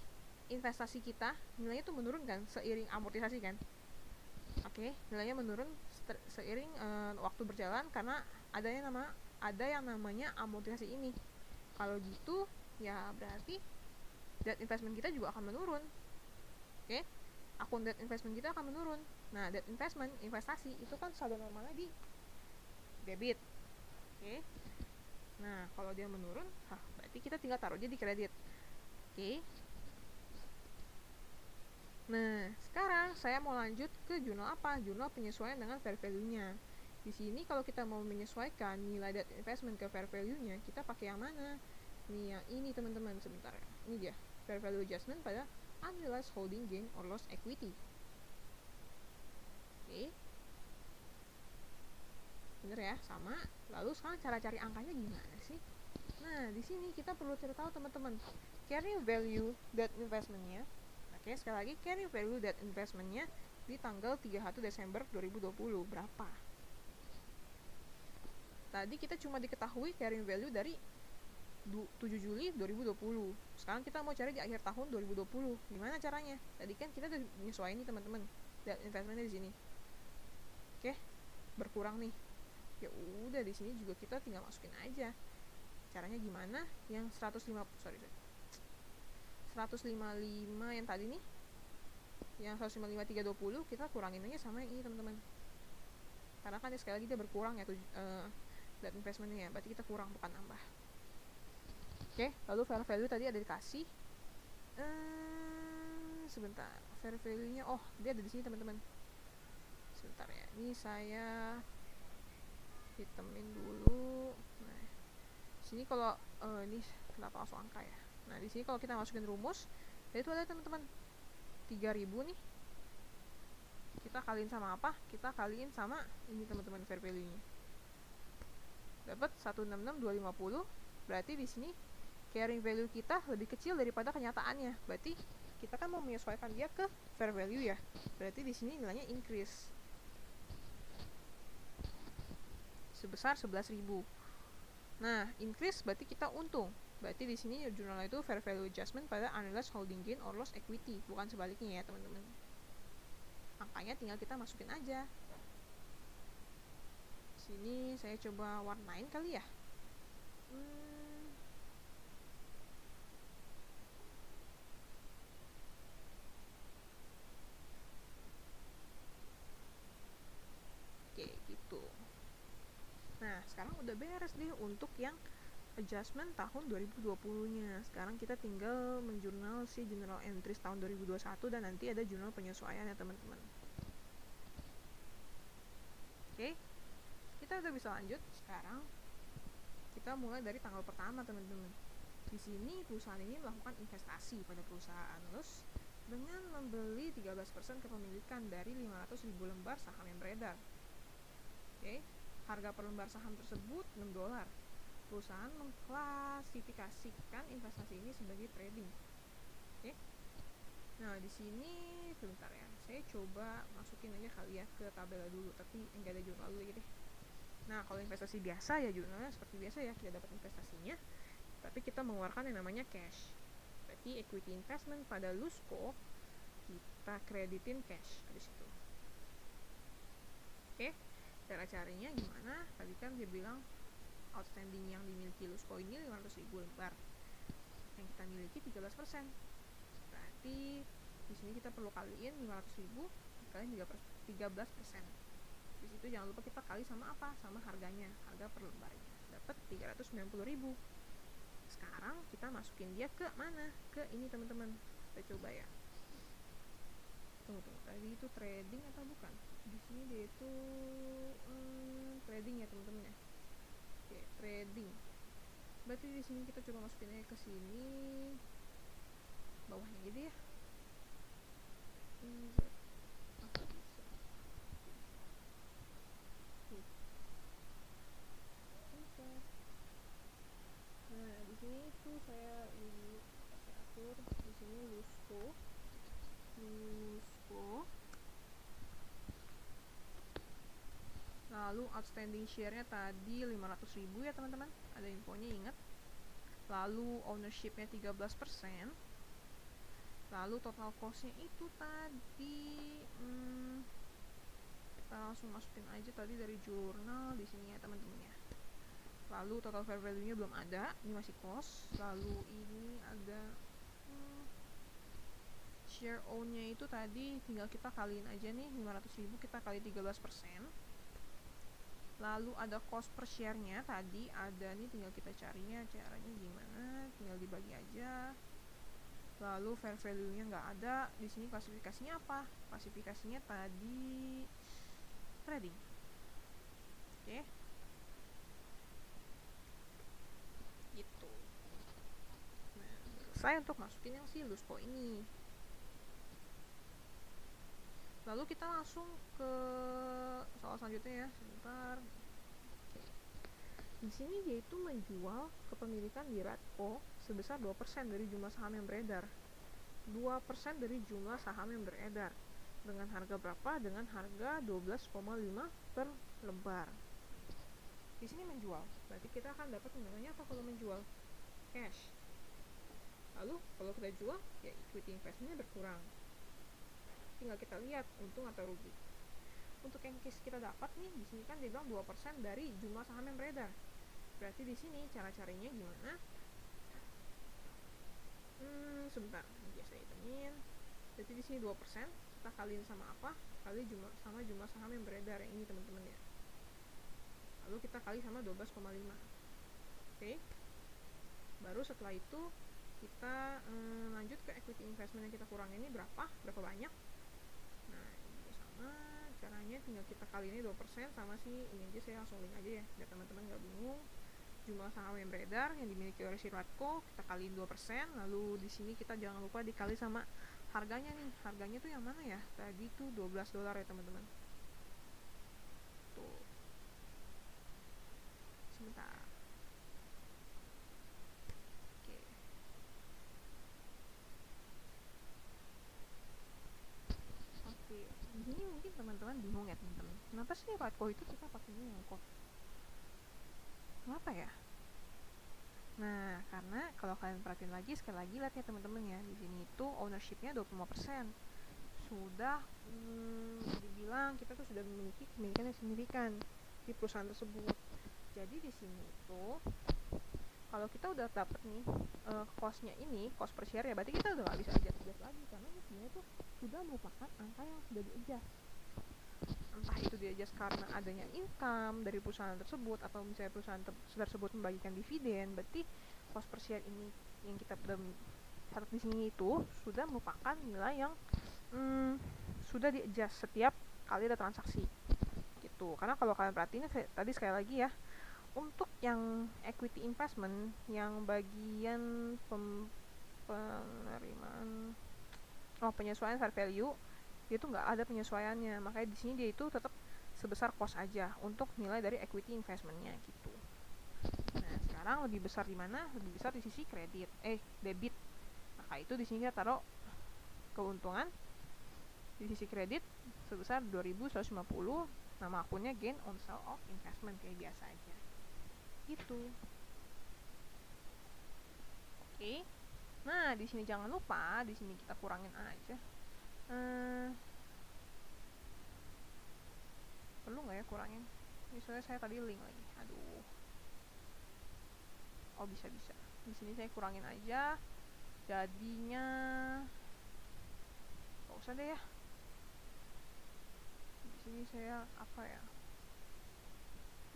investasi kita nilainya tuh menurun kan seiring amortisasi kan. Oke, nilainya menurun seiring waktu berjalan karena ada yang namanya amortisasi ini. Kalau gitu ya berarti debt investment kita juga akan menurun. Oke, akun debt investment kita akan menurun. Nah, debt investment, investasi itu kan saldo normalnya di debit. Oke, nah kalau dia menurun, berarti kita tinggal taruh aja di kredit. Oke. Nah, sekarang saya mau lanjut ke jurnal apa? Jurnal penyesuaian dengan fair value-nya. Di sini kalau kita mau menyesuaikan nilai debt investment ke fair value-nya, kita pakai yang mana? Nih, yang ini teman-teman, sebentar ya. Ini dia, fair value adjustment pada unrealized holding gain or loss equity. Oke. Bener ya, sama. Lalu sekarang cara cari angkanya gimana sih? Nah, di sini kita perlu cari tahu teman-teman, carrying value debt investment-nya. Oke, sekali lagi carrying value debt investment-nya di tanggal 31 Desember 2020 berapa? Tadi kita cuma diketahui carrying value dari 7 Juli 2020. Sekarang kita mau cari di akhir tahun 2020. Gimana caranya? Tadi kan kita udah menyesuaikan nih teman-teman. Debt investment-nya di sini. Oke, berkurang nih. Ya udah, di sini juga kita tinggal masukin aja. Caranya gimana? Yang 155 yang tadi nih, yang 155 320 kita kurangin aja sama yang ini teman-teman, karena kan sekali lagi dia berkurang ya debt investmentnya ya, berarti kita kurang bukan nambah. Oke, lalu fair value tadi ada dikasih sebentar, fair value nya dia ada di sini teman-teman. Sebentar ya, ini saya hitamin dulu. Nah, sini kalau ini kenapa langsung angka ya. Nah, di sini kalau kita masukin rumus, itu ada teman-teman 3000 nih. Kita kaliin sama apa? Kita kaliin sama ini teman-teman, fair value-nya. Dapat 166250. Berarti di sini carrying value kita lebih kecil daripada kenyataannya. Berarti kita kan mau menyesuaikan dia ke fair value ya. Berarti di sini nilainya increase sebesar 11.000. Nah, increase berarti kita untung. Berarti di sini jurnal itu fair value adjustment pada unrealized holding gain or loss equity, bukan sebaliknya ya, teman-teman. Angkanya tinggal kita masukin aja. Sini saya coba warnain kali ya. Oke, gitu. Nah, sekarang udah beres deh untuk yang adjustment tahun 2020-nya. Sekarang kita tinggal menjurnal si general entries tahun 2021 dan nanti ada jurnal penyesuaian ya, teman-teman. Oke, kita udah bisa lanjut. Sekarang kita mulai dari tanggal pertama, teman-teman. Di sini perusahaan ini melakukan investasi pada perusahaan Lus dengan membeli 13% kepemilikan dari 500.000 lembar saham yang beredar. Oke, harga per lembar saham tersebut $6. Perusahaan mengklasifikasikan investasi ini sebagai trading. Oke. Nah, di sini sebentar ya. Saya coba masukin aja kali ya ke tabel dulu, tapi enggak ada jurnal dulu deh. Nah, kalau investasi biasa ya jurnalnya seperti biasa ya, kita dapat investasinya, tapi kita mengeluarkan yang namanya cash. Berarti equity investment pada Lusco kita kreditin cash di situ. Oke. Cara-caranya gimana? Tadi kan dia bilang outstanding yang dimiliki Lusco ini 500.000 lembar. Yang kita miliki 13%. Berarti di sini kita perlu kaliin 500.000 dikaliin 13%. Di situ jangan lupa kita kali sama apa? Sama harganya, harga per lembarnya. Dapat 390.000. Sekarang kita masukin dia ke mana? Ke ini teman-teman. Kita coba ya. Tunggu. Tadi itu trading atau bukan? Di sini dia itu trading ya, teman-teman ya. Oke, trading. Berarti di sini kita coba masukin aja ke sini. Bawahnya gitu ya. Nah, di sini tuh saya atur di sini Lusco. Lalu outstanding share-nya tadi 500.000 ya, teman-teman. Ada infonya, ingat. Lalu ownership-nya 13%. Lalu total cost-nya itu tadi kita langsung masukin aja tadi dari jurnal di sini ya, teman-teman ya. Lalu total fair value-nya belum ada, ini masih cost. Lalu ini ada share own-nya itu tadi tinggal kita kaliin aja nih, 500.000 kita kali 13%. Lalu ada cost per share-nya tadi ada nih, tinggal kita carinya caranya gimana, tinggal dibagi aja. Lalu fair value-nya nggak ada. Di sini klasifikasinya apa? Klasifikasinya tadi trading. Oke. Gitu. Nah, selesai untuk masukin yang si Luspo ini. Lalu kita langsung ke soal selanjutnya ya, sebentar. Oke. Di sini dia itu menjual kepemilikan di Radco sebesar 2% dari jumlah saham yang beredar. 2% dari jumlah saham yang beredar. Dengan harga berapa? Dengan harga 12,5 per lembar. Di sini menjual. Berarti kita akan dapat namanya apa kalau menjual? Cash. Lalu kalau kita jual, ya equity investment-nya berkurang. Tinggal kita lihat untung atau rugi. Untuk yang case kita dapat nih, di sini kan dibilang 2% dari jumlah saham yang beredar. Berarti di sini cara-caranya gimana? Sebentar, biasa hitungin. Berarti di sini 2%, kita kaliin sama apa? Kali sama jumlah saham yang beredar yang ini teman-teman ya. Lalu kita kali sama 12,5. Oke. Baru setelah itu kita lanjut ke equity investment yang kita kurang ini berapa banyak. Nah, ini sama caranya, tinggal kita kali ini 2% sama ini aja, saya langsung link aja ya biar teman-teman nggak bingung. Jumlah saham yang beredar yang dimiliki oleh si Radco kita kaliin 2%. Lalu di sini kita jangan lupa dikali sama harganya nih. Harganya tuh yang mana ya? Tadi tuh $12 ya teman-teman. Tuh. Sebentar. Oke. Oke. Di sini mungkin teman-teman bingung ya teman-teman. Kenapa sih Radco itu kita pakainya yang cost? Kenapa ya? Nah, karena kalau kalian perhatiin lagi, sekali lagi lihat ya teman-teman ya, di sini itu ownership-nya 25%. Sudah dibilang kita tuh sudah memiliki kepemilikan yang signifikan di perusahaan tersebut. Jadi di sini itu kalau kita udah dapet nih cost-nya ini, cost per share ya, berarti kita udah nggak bisa adjust lagi karena ini sebenarnya tuh sudah merupakan angka yang sudah di-adjust. Entah itu di-adjust karena adanya income dari perusahaan tersebut atau misalnya perusahaan tersebut membagikan dividen, berarti cost per share ini yang kita catat di sini itu sudah merupakan nilai yang sudah di-adjust setiap kali ada transaksi gitu. Karena kalau kalian perhatiin tadi sekali lagi ya, untuk yang equity investment yang bagian penerimaan penyesuaian fair value dia tuh nggak ada penyesuaiannya, makanya di sini dia itu tetap sebesar cost aja untuk nilai dari equity investmentnya gitu. Nah sekarang lebih besar di mana? Lebih besar di sisi debit. Maka itu di sini kita taruh keuntungan di sisi kredit sebesar 2.150, nama akunnya gain on sale of investment kayak biasa aja gitu. Oke. Nah di sini jangan lupa, di sini kita kurangin aja. Perlu nggak ya kurangin? Misalnya saya tadi link lagi, aduh. Oh bisa. Di sini saya kurangin aja, jadinya nggak usah deh ya. Di sini saya apa ya?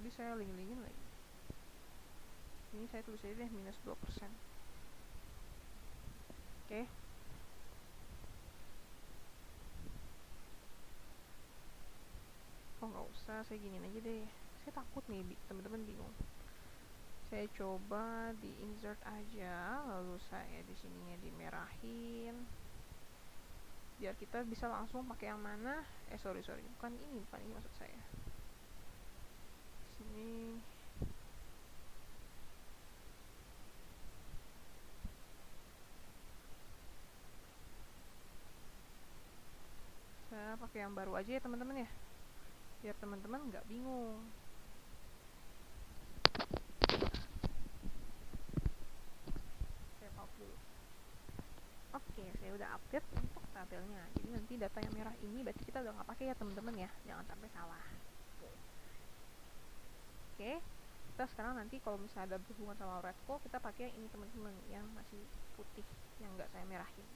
Jadi saya link-linkin lagi. Ini saya tulis aja deh minus 2%. Oke. Oh nggak usah, saya giniin aja deh. Saya takut nih teman-teman bingung. Saya coba di insert aja, lalu saya di sininya dimerahin. Biar kita bisa langsung pakai yang mana? Sorry, bukan ini maksud saya. Sini. Saya pakai yang baru aja ya teman-teman ya, biar teman-teman nggak bingung. Saya pause dulu. Oke, saya udah update untuk tabelnya. Jadi nanti data yang merah ini berarti kita udah nggak pakai ya teman-teman ya, jangan sampai salah. Oke, kita sekarang nanti kalau misalnya ada berhubungan sama Radco, kita pakai yang ini teman-teman, yang masih putih, yang nggak saya merahin.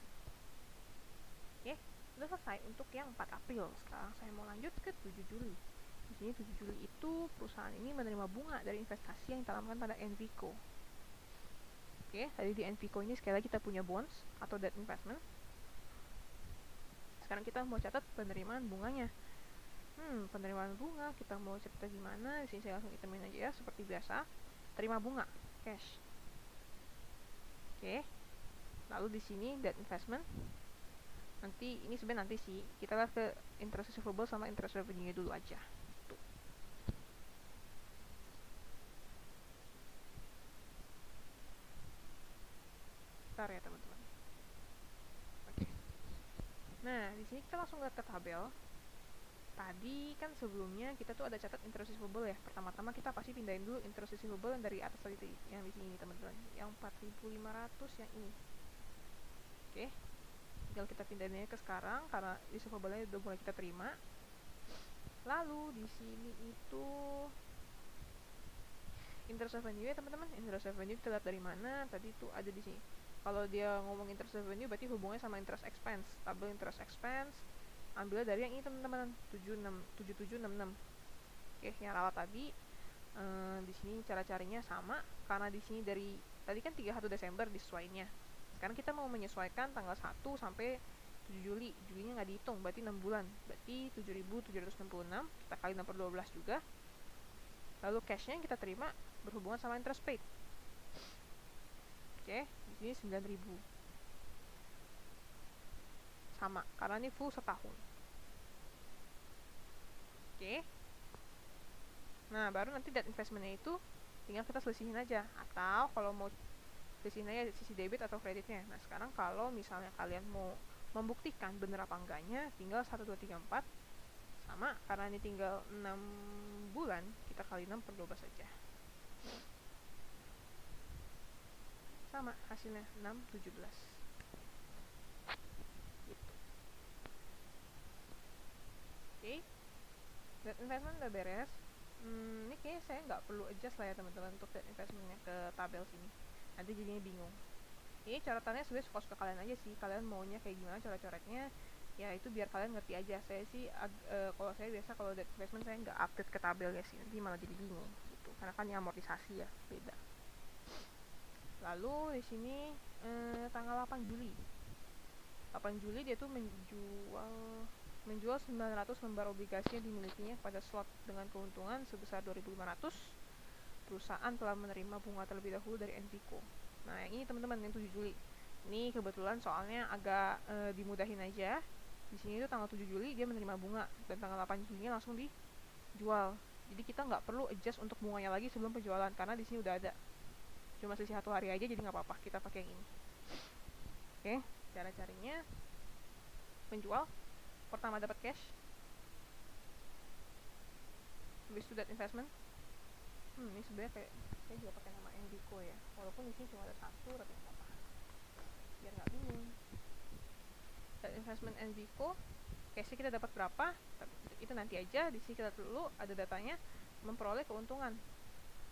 Oke, udah selesai untuk yang 4 April. Sekarang saya mau lanjut ke 7 Juli. Di sini 7 Juli itu perusahaan ini menerima bunga dari investasi yang ditanamkan pada Envico. Oke, tadi di Envico ini sekali lagi kita punya bonds atau debt investment. Sekarang kita mau catat penerimaan bunganya. Penerimaan bunga kita mau cerita gimana? Di sini saya langsung hitamin aja ya, seperti biasa. Terima bunga, cash. Oke. Lalu di sini debt investment. Nanti ini sebenarnya nanti sih kita lihat ke interest receivable sama interest revenue dulu aja. Tuh. Bentar ya teman-teman. Oke. Nah, di sini kita langsung lihat ke tabel. Tadi kan sebelumnya kita tuh ada catat interest receivable ya. Pertama-tama kita pasti pindahin dulu interest receivable yang dari atas tadi yang di sini teman-teman. Yang 4.500 yang ini. Oke. Tinggal kita pindahinnya ke sekarang karena receivable-nya udah mulai kita terima. Lalu di sini itu interest revenue ya teman-teman. Interest revenue kita lihat dari mana? Tadi itu ada di sini. Kalau dia ngomong interest revenue berarti hubungannya sama interest expense. Tabel interest expense ambil dari yang ini teman-teman, 7766. Oke, yang rawat tadi di sini cara carinya sama karena di sini dari tadi kan 31 Desember disesuainya. Sekarang kita mau menyesuaikan tanggal 1 sampai 7 Juli. Julinya nggak dihitung, berarti 6 bulan. Berarti 7.766 kita kali 6 per 12 juga. Lalu cashnya yang kita terima berhubungan sama interest paid. Oke, di sini 9.000. Sama, karena ini full setahun. Oke. Nah, baru nanti debt investmentnya itu tinggal kita selisihin aja. Atau kalau mau selisihin aja sisi debit atau kreditnya. Nah, sekarang kalau misalnya kalian mau membuktikan bener apa enggaknya, tinggal 1, 2, 3, 4. Sama, karena ini tinggal 6 bulan, kita kali 6 per 12 saja. Sama, hasilnya 6, 17. Gitu. Oke. Debt investment udah beres. Ini kayaknya saya nggak perlu adjust lah ya teman-teman untuk debt investmentnya ke tabel sini. Nanti jadinya bingung. Ini catatannya sebenarnya suka-suka kalian aja sih. Kalian maunya kayak gimana coret-coretnya. Ya itu biar kalian ngerti aja. Saya sih kalau saya biasa kalau debt investment saya nggak update ke tabel ya sih. Nanti malah jadi bingung gitu. Karena kan ini amortisasi ya, beda. Lalu di sini tanggal 8 Juli. 8 Juli dia tuh menjual 900 lembar obligasi yang dimilikinya pada slot dengan keuntungan sebesar 2.500. Perusahaan telah menerima bunga terlebih dahulu dari Envico. Nah, yang ini teman-teman yang 7 Juli. Ini kebetulan soalnya agak dimudahin aja. Di sini itu tanggal 7 Juli dia menerima bunga dan tanggal 8 Juli langsung dijual. Jadi kita nggak perlu adjust untuk bunganya lagi sebelum penjualan karena di sini udah ada. Cuma sisi 1 hari aja jadi nggak apa-apa, kita pakai yang ini. Oke, cara carinya penjual pertama dapat cash, habis itu debt investment. Ini sebenarnya kayak saya juga pakai nama Envico ya, walaupun di sini cuma ada satu tapi nggak apa-apa biar nggak bingung. Debt investment Envico, cashnya kita dapat berapa itu nanti aja. Di sini kita dulu ada datanya memperoleh keuntungan.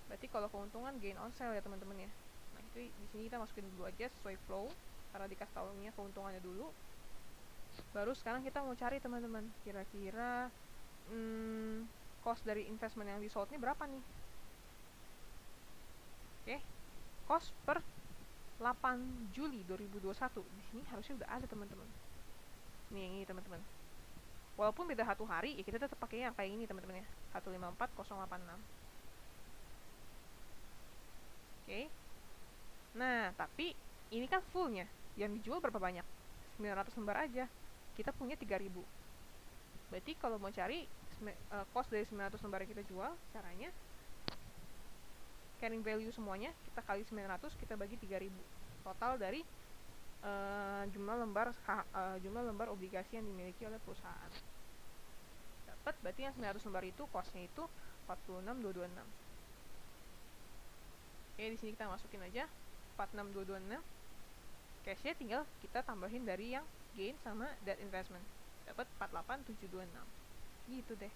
Berarti kalau keuntungan gain on sale ya teman-teman ya. Nah itu di sini kita masukin dulu aja sesuai flow karena dikasih tahunya keuntungannya dulu. Baru sekarang kita mau cari teman-teman kira-kira cost dari investment yang di sold ini berapa nih. Oke, cost per 8 Juli 2021 di sini harusnya udah ada teman-teman. Nih yang ini teman-teman. Walaupun beda 1 hari ya kita tetap pakai yang kayak ini teman-teman ya, 154086. Oke. Nah, tapi ini kan fullnya. Yang dijual berapa banyak? 900 lembar aja. Kita punya 3000. Berarti kalau mau cari cost dari 900 lembar yang kita jual, caranya carrying value semuanya kita kali 900, kita bagi 3000. Total dari jumlah lembar obligasi yang dimiliki oleh perusahaan. Dapat berarti yang 900 lembar itu costnya itu 46226. Oke, di sini kita masukin aja 46226. Cashnya tinggal kita tambahin dari yang gain sama debt investment. Dapat 48726. Gitu deh.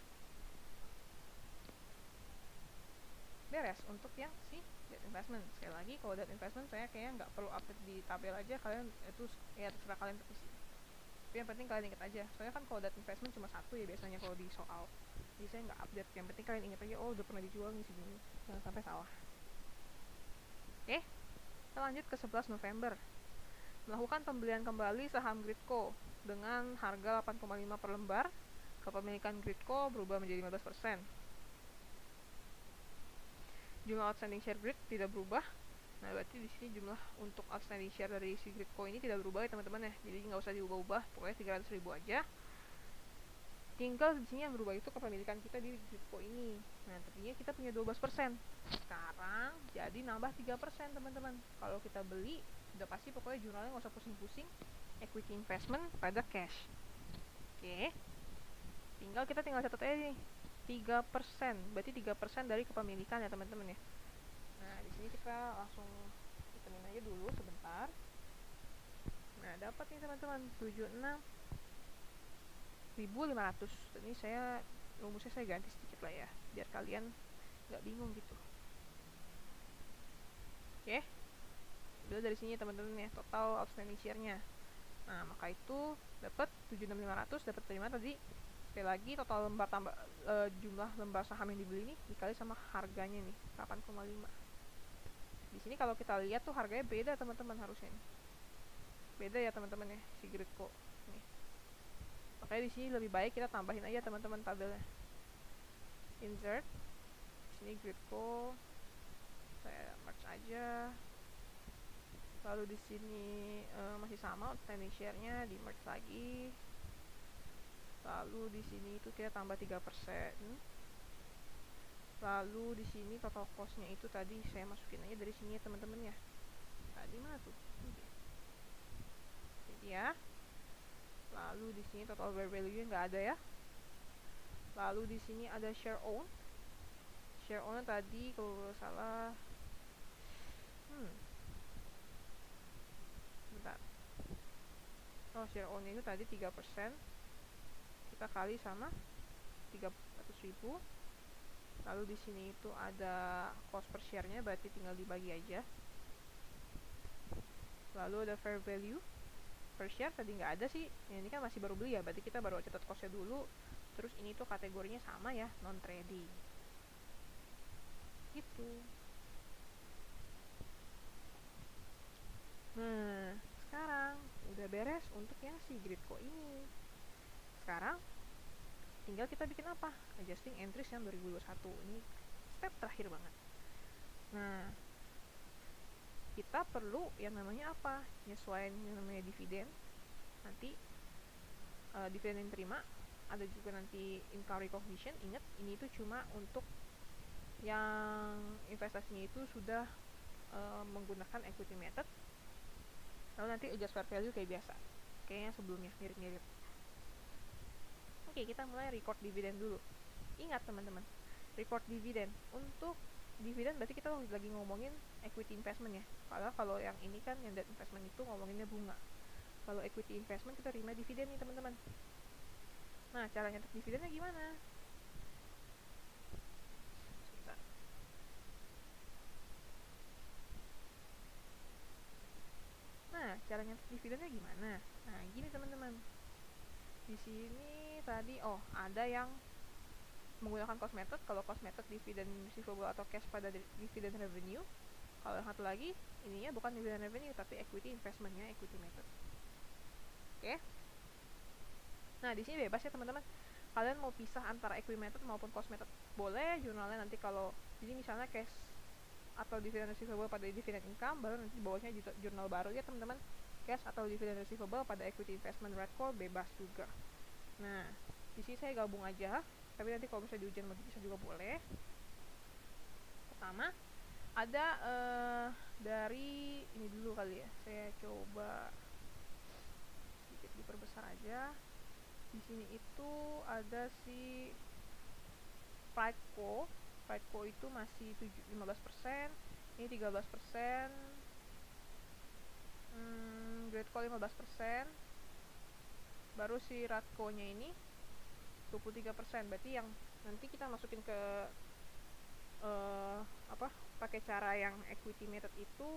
Beres untuk yang si debt investment. Sekali lagi kalau debt investment saya kayaknya nggak perlu update di tabel aja, kalian itu ya terserah kalian tapi sih. tapi yang penting kalian ingat aja, soalnya kan kalau data investment cuma satu ya biasanya kalau di soal, jadi saya nggak update. Yang penting kalian ingat aja, oh udah pernah dijual nih segini, jangan sampai salah. Oke, kita lanjut ke 11 November. Melakukan pembelian kembali saham Gridco dengan harga 8,5 per lembar. Kepemilikan Gridco berubah menjadi 15%. Jumlah outstanding share Grid tidak berubah. Nah, berarti di sini jumlah untuk outstanding share dari si Gridco ini tidak berubah ya teman-teman ya. Jadi nggak usah diubah-ubah, pokoknya 300.000 aja. Tinggal di sini yang berubah itu kepemilikan kita di Gridco ini. Nah, tadinya kita punya 12%. Sekarang jadi nambah 3% teman-teman. Kalau kita beli, udah pasti pokoknya jurnalnya nggak usah pusing-pusing. Equity investment pada cash. Oke. Tinggal catat aja nih. 3%, berarti 3% dari kepemilikan ya teman-teman ya. Nah, di sini kita langsung hitungin aja dulu sebentar. Nah, dapat nih teman-teman 76.500. Ini saya rumusnya saya ganti sedikit lah ya, biar kalian nggak bingung gitu. Oke. Udah dari sini teman-teman ya, total outstanding share-nya. Nah, maka itu dapat 76.500, dapat dari mana tadi? Sekali lagi total lembar tambah jumlah lembar saham yang dibeli nih dikali sama harganya nih 8,5. Di sini kalau kita lihat tuh harganya beda teman-teman, harusnya nih. Beda ya teman-teman ya si Gridco nih. Makanya di sini lebih baik kita tambahin aja teman-teman tabelnya. Insert. Di sini Gridco saya merge aja. Lalu di sini masih sama outstanding share-nya, di merge lagi. Lalu di sini itu kita tambah 3%. Lalu di sini total cost-nya itu tadi saya masukin aja dari sini ya teman-teman ya. Tadi mana tuh? Jadi ya. Lalu di sini total value-nya nggak ada ya. Lalu di sini ada share own. Share own tadi kalau salah bentar. Oh, share own itu tadi 3%. Kita kali sama 300.000. Lalu di sini itu ada cost per share-nya, berarti tinggal dibagi aja. Lalu ada fair value per share tadi nggak ada sih. Ini kan masih baru beli ya, berarti kita baru catat cost-nya dulu. Terus ini tuh kategorinya sama ya, non trading. Gitu. Nah, sekarang udah beres untuk yang si Gridco ini. Sekarang tinggal kita bikin apa? Adjusting entries yang 2021. Ini step terakhir banget. Nah, kita perlu yang namanya apa? Nyesuaiin yang namanya dividen. Nanti dividen yang terima, ada juga nanti income recognition. Ingat, ini itu cuma untuk yang investasinya itu sudah menggunakan equity method. Lalu nanti adjust fair value kayak biasa, kayaknya sebelumnya mirip-mirip. Oke, kita mulai record dividen dulu. Ingat teman-teman, record dividen. Untuk dividen berarti kita lagi ngomongin equity investment ya. Kalau yang ini kan yang debt investment itu ngomonginnya bunga. Kalau equity investment kita terima dividen nih teman-teman. Nah, cara nyetak dividennya gimana? Sebentar. Nah, cara nyetak dividennya gimana? Nah, gini teman-teman. Di sini tadi ada yang menggunakan cost method. Kalau cost method dividen receivable atau cash pada dividen revenue. Kalau yang satu lagi ininya bukan dividen revenue tapi equity investmentnya equity method. Oke. Nah, di sini bebas ya teman-teman. Kalian mau pisah antara equity method maupun cost method boleh. Jurnalnya nanti kalau jadi misalnya cash atau dividen receivable pada dividen income, baru nanti bawahnya jurnal baru ya teman-teman. Cash atau dividen receivable pada equity investment Redcore bebas juga. Nah, di sini saya gabung aja, tapi nanti kalau misalnya di ujian bisa juga boleh. Pertama ada dari ini dulu kali ya, saya coba sedikit diperbesar aja. Di sini itu ada si Prideco. Prideco itu masih 15%, ini 13%, Gridco 15%, baru si Radco nya ini 23%. Berarti yang nanti kita masukin ke pakai cara yang equity method itu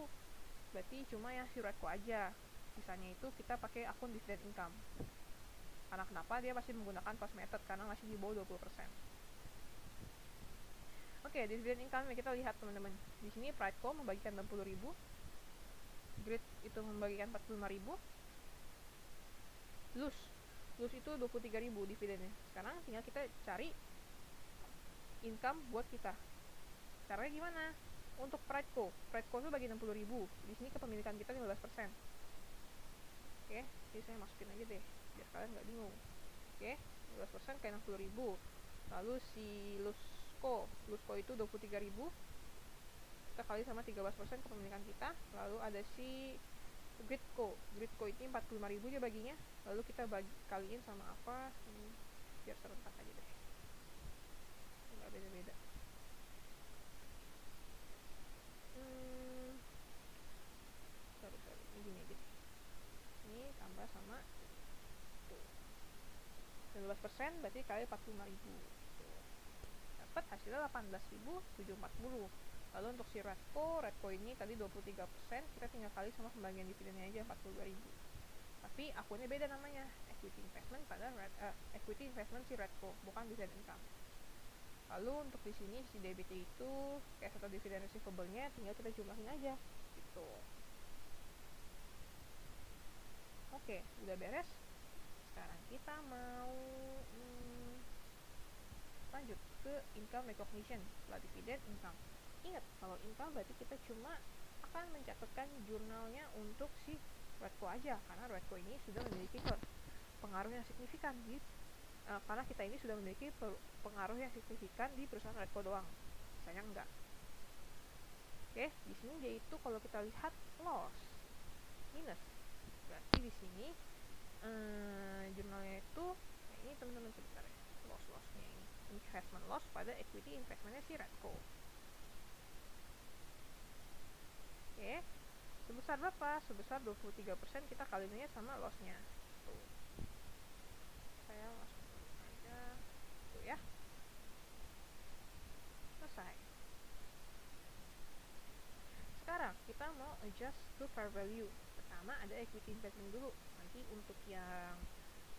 berarti cuma yang si Radco aja. Sisanya itu kita pakai akun dividen income. Karena kenapa? Dia masih menggunakan cost method karena masih di bawah 20%. Oke, dividend income kita lihat teman-teman. Di sini Prideco membagikan 60.000, Grid itu membagikan 45.000, Luz itu 23.000 dividennya. Sekarang tinggal kita cari income buat kita. Caranya gimana? Untuk Prideco itu bagi 60.000. Di sini kepemilikan kita 15%. Oke, jadi saya masukin aja deh biar kalian nggak bingung. Oke, 15% kayak 60.000. Lalu si Luzco itu 23.000. Kita kali sama 13% kepemilikan kita. Lalu ada si Gridco ini 45.000 dia baginya. Lalu kita kaliin sama apa? Biar serentak aja deh, nggak beda-beda. Sorry, ini gini aja deh. Ini tambah sama tuh 15%, berarti kali 45.000. Dapat hasilnya 18.740. Lalu untuk si Redco ini tadi 23%, kita tinggal kali sama pembagian dividennya aja 42.000. Tapi akunnya beda namanya, equity investment equity investment si Redco, bukan dividend income. Lalu untuk di sini si debit itu kayak satu dividen receivable-nya tinggal kita jumlahin aja gitu. Oke, udah beres. Sekarang kita mau lanjut ke income recognition setelah dividen income. Ingat, kalau income berarti kita cuma akan mencatatkan jurnalnya untuk si Redco aja, karena Redco ini sudah memiliki pengaruh yang signifikan karena kita ini sudah memiliki pengaruh yang signifikan di perusahaan Redco doang, misalnya enggak. Oke, di sini yaitu kalau kita lihat loss minus, berarti di sini jurnalnya itu ini teman-teman sebentar ya, lossnya ini investment loss pada equity investmentnya si Redco. Oke, sebesar berapa? Sebesar 23%, kita kalinya sama lossnya. Tuh, saya langsung aja tuh ya, selesai. Sekarang kita mau adjust to fair value. Pertama ada equity investment dulu, nanti untuk yang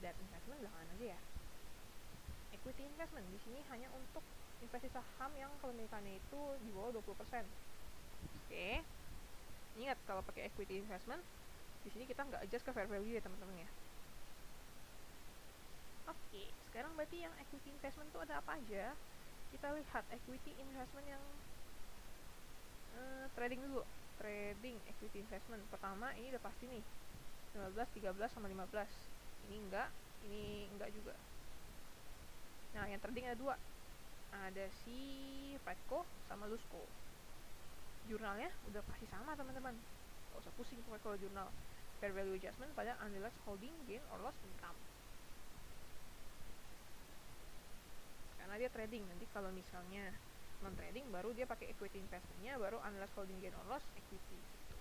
debt investment belakangan aja ya. Equity investment di sini hanya untuk investasi saham yang kepemilikannya itu di bawah 20%. Oke, ingat kalau pakai equity investment di sini kita nggak adjust ke fair value ya teman-teman ya. Oke, sekarang berarti yang equity investment itu ada apa aja? Kita lihat equity investment yang trading dulu. Trading equity investment pertama ini udah pasti nih, 15, 13 sama 15. Ini enggak juga. Nah, yang trading ada dua, ada si Prideco sama Luzco. Jurnalnya udah pasti sama teman-teman, gak usah pusing pokoknya kalau jurnal. Fair value adjustment pada unrealized holding gain or loss income, karena dia trading. Nanti kalau misalnya non trading baru dia pakai equity investmentnya, baru unrealized holding gain or loss equity gitu.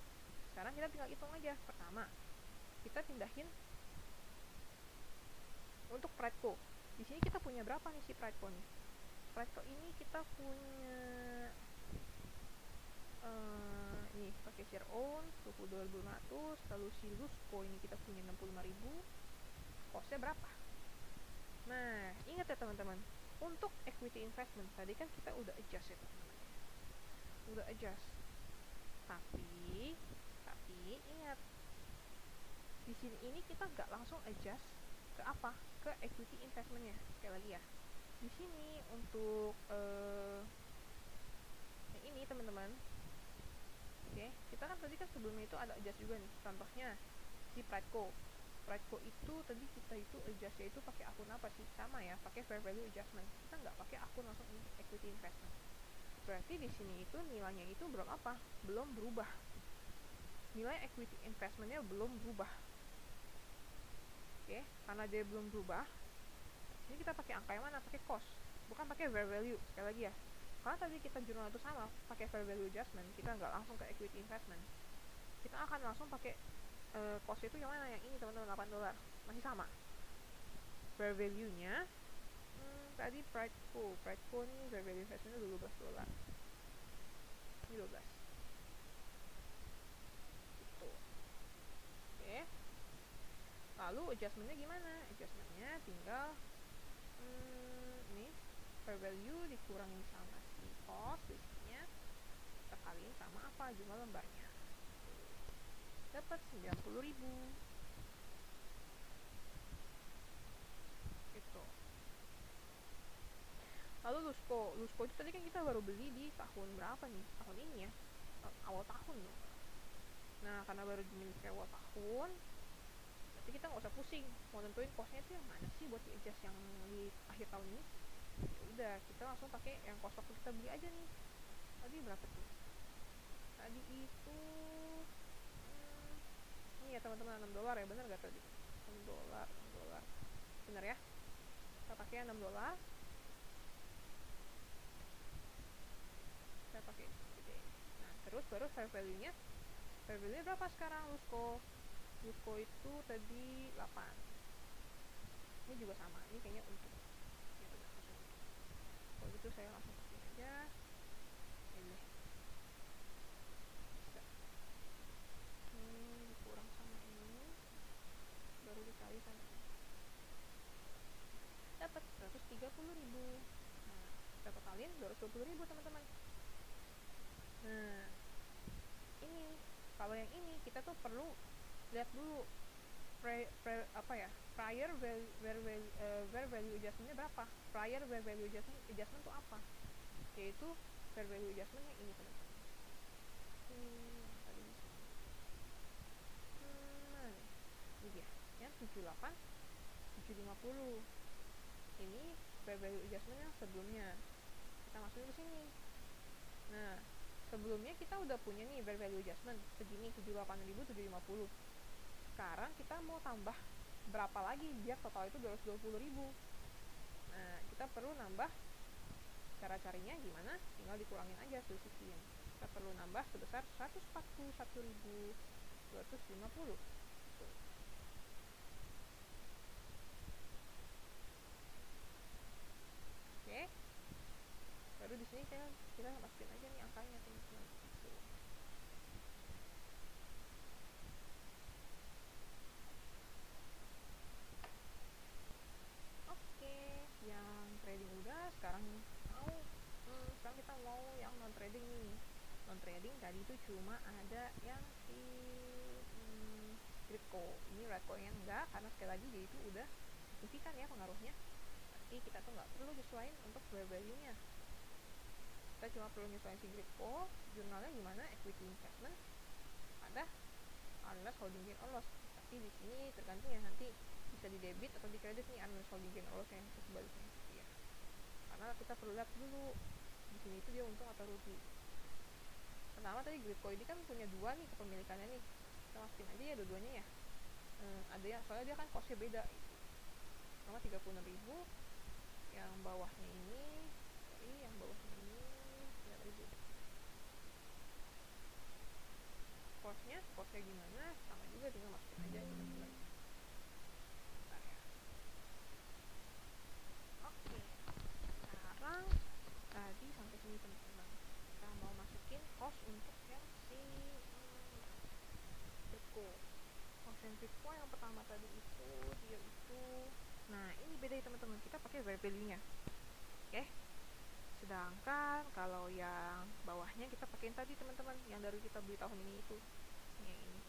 Sekarang kita tinggal hitung aja. Pertama kita pindahin untuk Prideco. Di sini kita punya berapa nih si Prideco nih? Prideco ini kita punya ini pakai share own 22.500. Lalu si Luzco ini kita punya 65.000. Costnya berapa? Nah, ingat ya teman-teman, untuk equity investment tadi kan kita udah adjust ya teman-teman, udah adjust. Tapi ingat, di sini ini kita nggak langsung adjust ke apa? Ke equity investmentnya. Sekali lagi ya, di sini untuk yang ini teman-teman. Oke, kita kan tadi kan sebelumnya itu ada adjust juga nih. Contohnya si Prideco itu tadi kita itu adjustnya itu pakai akun apa sih? Sama ya, pakai fair value adjustment. Kita nggak pakai akun langsung equity investment. Berarti di sini itu nilainya itu belum apa? Belum berubah. Nilai equity investmentnya belum berubah. Oke, karena dia belum berubah, ini kita pakai angka yang mana? Pakai cost, bukan pakai fair value. Sekali lagi ya, karena tadi kita jurnal itu sama pakai fair value adjustment, kita nggak langsung ke equity investment. Kita akan langsung pakai cost itu yang mana? Yang ini teman-teman, $8 masih sama. Fair value nya tadi Prideco ini fair value investmentnya $12. Ini 12 gitu. Oke, Lalu adjustmentnya gimana? Adjustmentnya tinggal ini fair value dikurangin sama si cost listnya, kita kaliin sama apa jumlah lembarnya, dapat 90.000 gitu. Lalu Lusco itu tadi kan kita baru beli di tahun berapa nih? Tahun ini ya, awal tahun loh. Nah karena baru dimiliki awal tahun, berarti kita nggak usah pusing mau nentuin costnya itu yang mana sih buat di adjust yang di akhir tahun ini. Ya udah, kita langsung pakai yang cost waktu kita beli aja nih. Tadi berapa tuh? Tadi itu ini ya teman-teman, $6 ya, bener gak tadi? $6 bener ya, kita pakai $6, kita pakai gede. Nah terus baru fair value nya berapa sekarang? Lusco itu tadi 8. Ini juga sama, ini kayaknya untuk ya udah langsung untuk. Kalau gitu saya langsung pakai aja ini, bisa ini dikurang sama ini baru dikali sama ini, dapat 130.000. Nah kita totalin 220.000 teman-teman. Nah ini kalau yang ini kita tuh perlu lihat dulu prior value adjustmentnya berapa. Prior value adjustment tuh apa? Yaitu fair value adjustment yang ini teman-teman. Tadi di sini. Ini dia, yang 78 750. Ini fair value adjustment yang sebelumnya. Kita masukin ke sini. Nah, sebelumnya kita udah punya nih fair value adjustment segini 78.750. Sekarang kita mau tambah berapa lagi biar total itu 220.000. Nah kita perlu nambah, cara carinya gimana? Tinggal dikurangin aja selisihnya. Kita perlu nambah sebesar 141.250. Oke, baru di sini kita masukin aja nih angkanya teman-teman. Yang trading udah, sekarang kita mau yang non trading nih. Non trading tadi itu cuma ada yang si Gridco. Ini Redco yang enggak, karena sekali lagi dia itu udah signifikan ya pengaruhnya. Tapi kita tuh nggak perlu nyesuaiin untuk fair value-nya. Kita cuma perlu nyesuaiin si Gridco. Jurnalnya gimana? Equity investment ada unrealized holding gain or loss. Tapi di sini tergantung ya, nanti bisa di debit atau di kredit nih unrealized holding gain or loss yang sebaliknya ya. Karena kita perlu lihat dulu di sini itu dia untung atau rugi. Pertama tadi Gridco ini kan punya dua nih kepemilikannya nih, kita masukin aja ya dua-duanya ya. Ada yang soalnya dia kan costnya beda gitu. Pertama 36.000, yang bawahnya ini yang bawahnya ini 9.000. Costnya gimana? Sama juga, tinggal masukin aja teman-teman. Bentar ya. Oke, sekarang tadi sampai sini teman-teman. Kita mau masukin cost untuk yang si Gridco. Cost yang Gridco yang pertama tadi itu dia itu, nah ini beda ya teman-teman, kita pakai value-nya. Oke. Sedangkan kalau yang bawahnya kita pakein tadi teman-teman, yang dari kita beli tahun ini itu yang ini.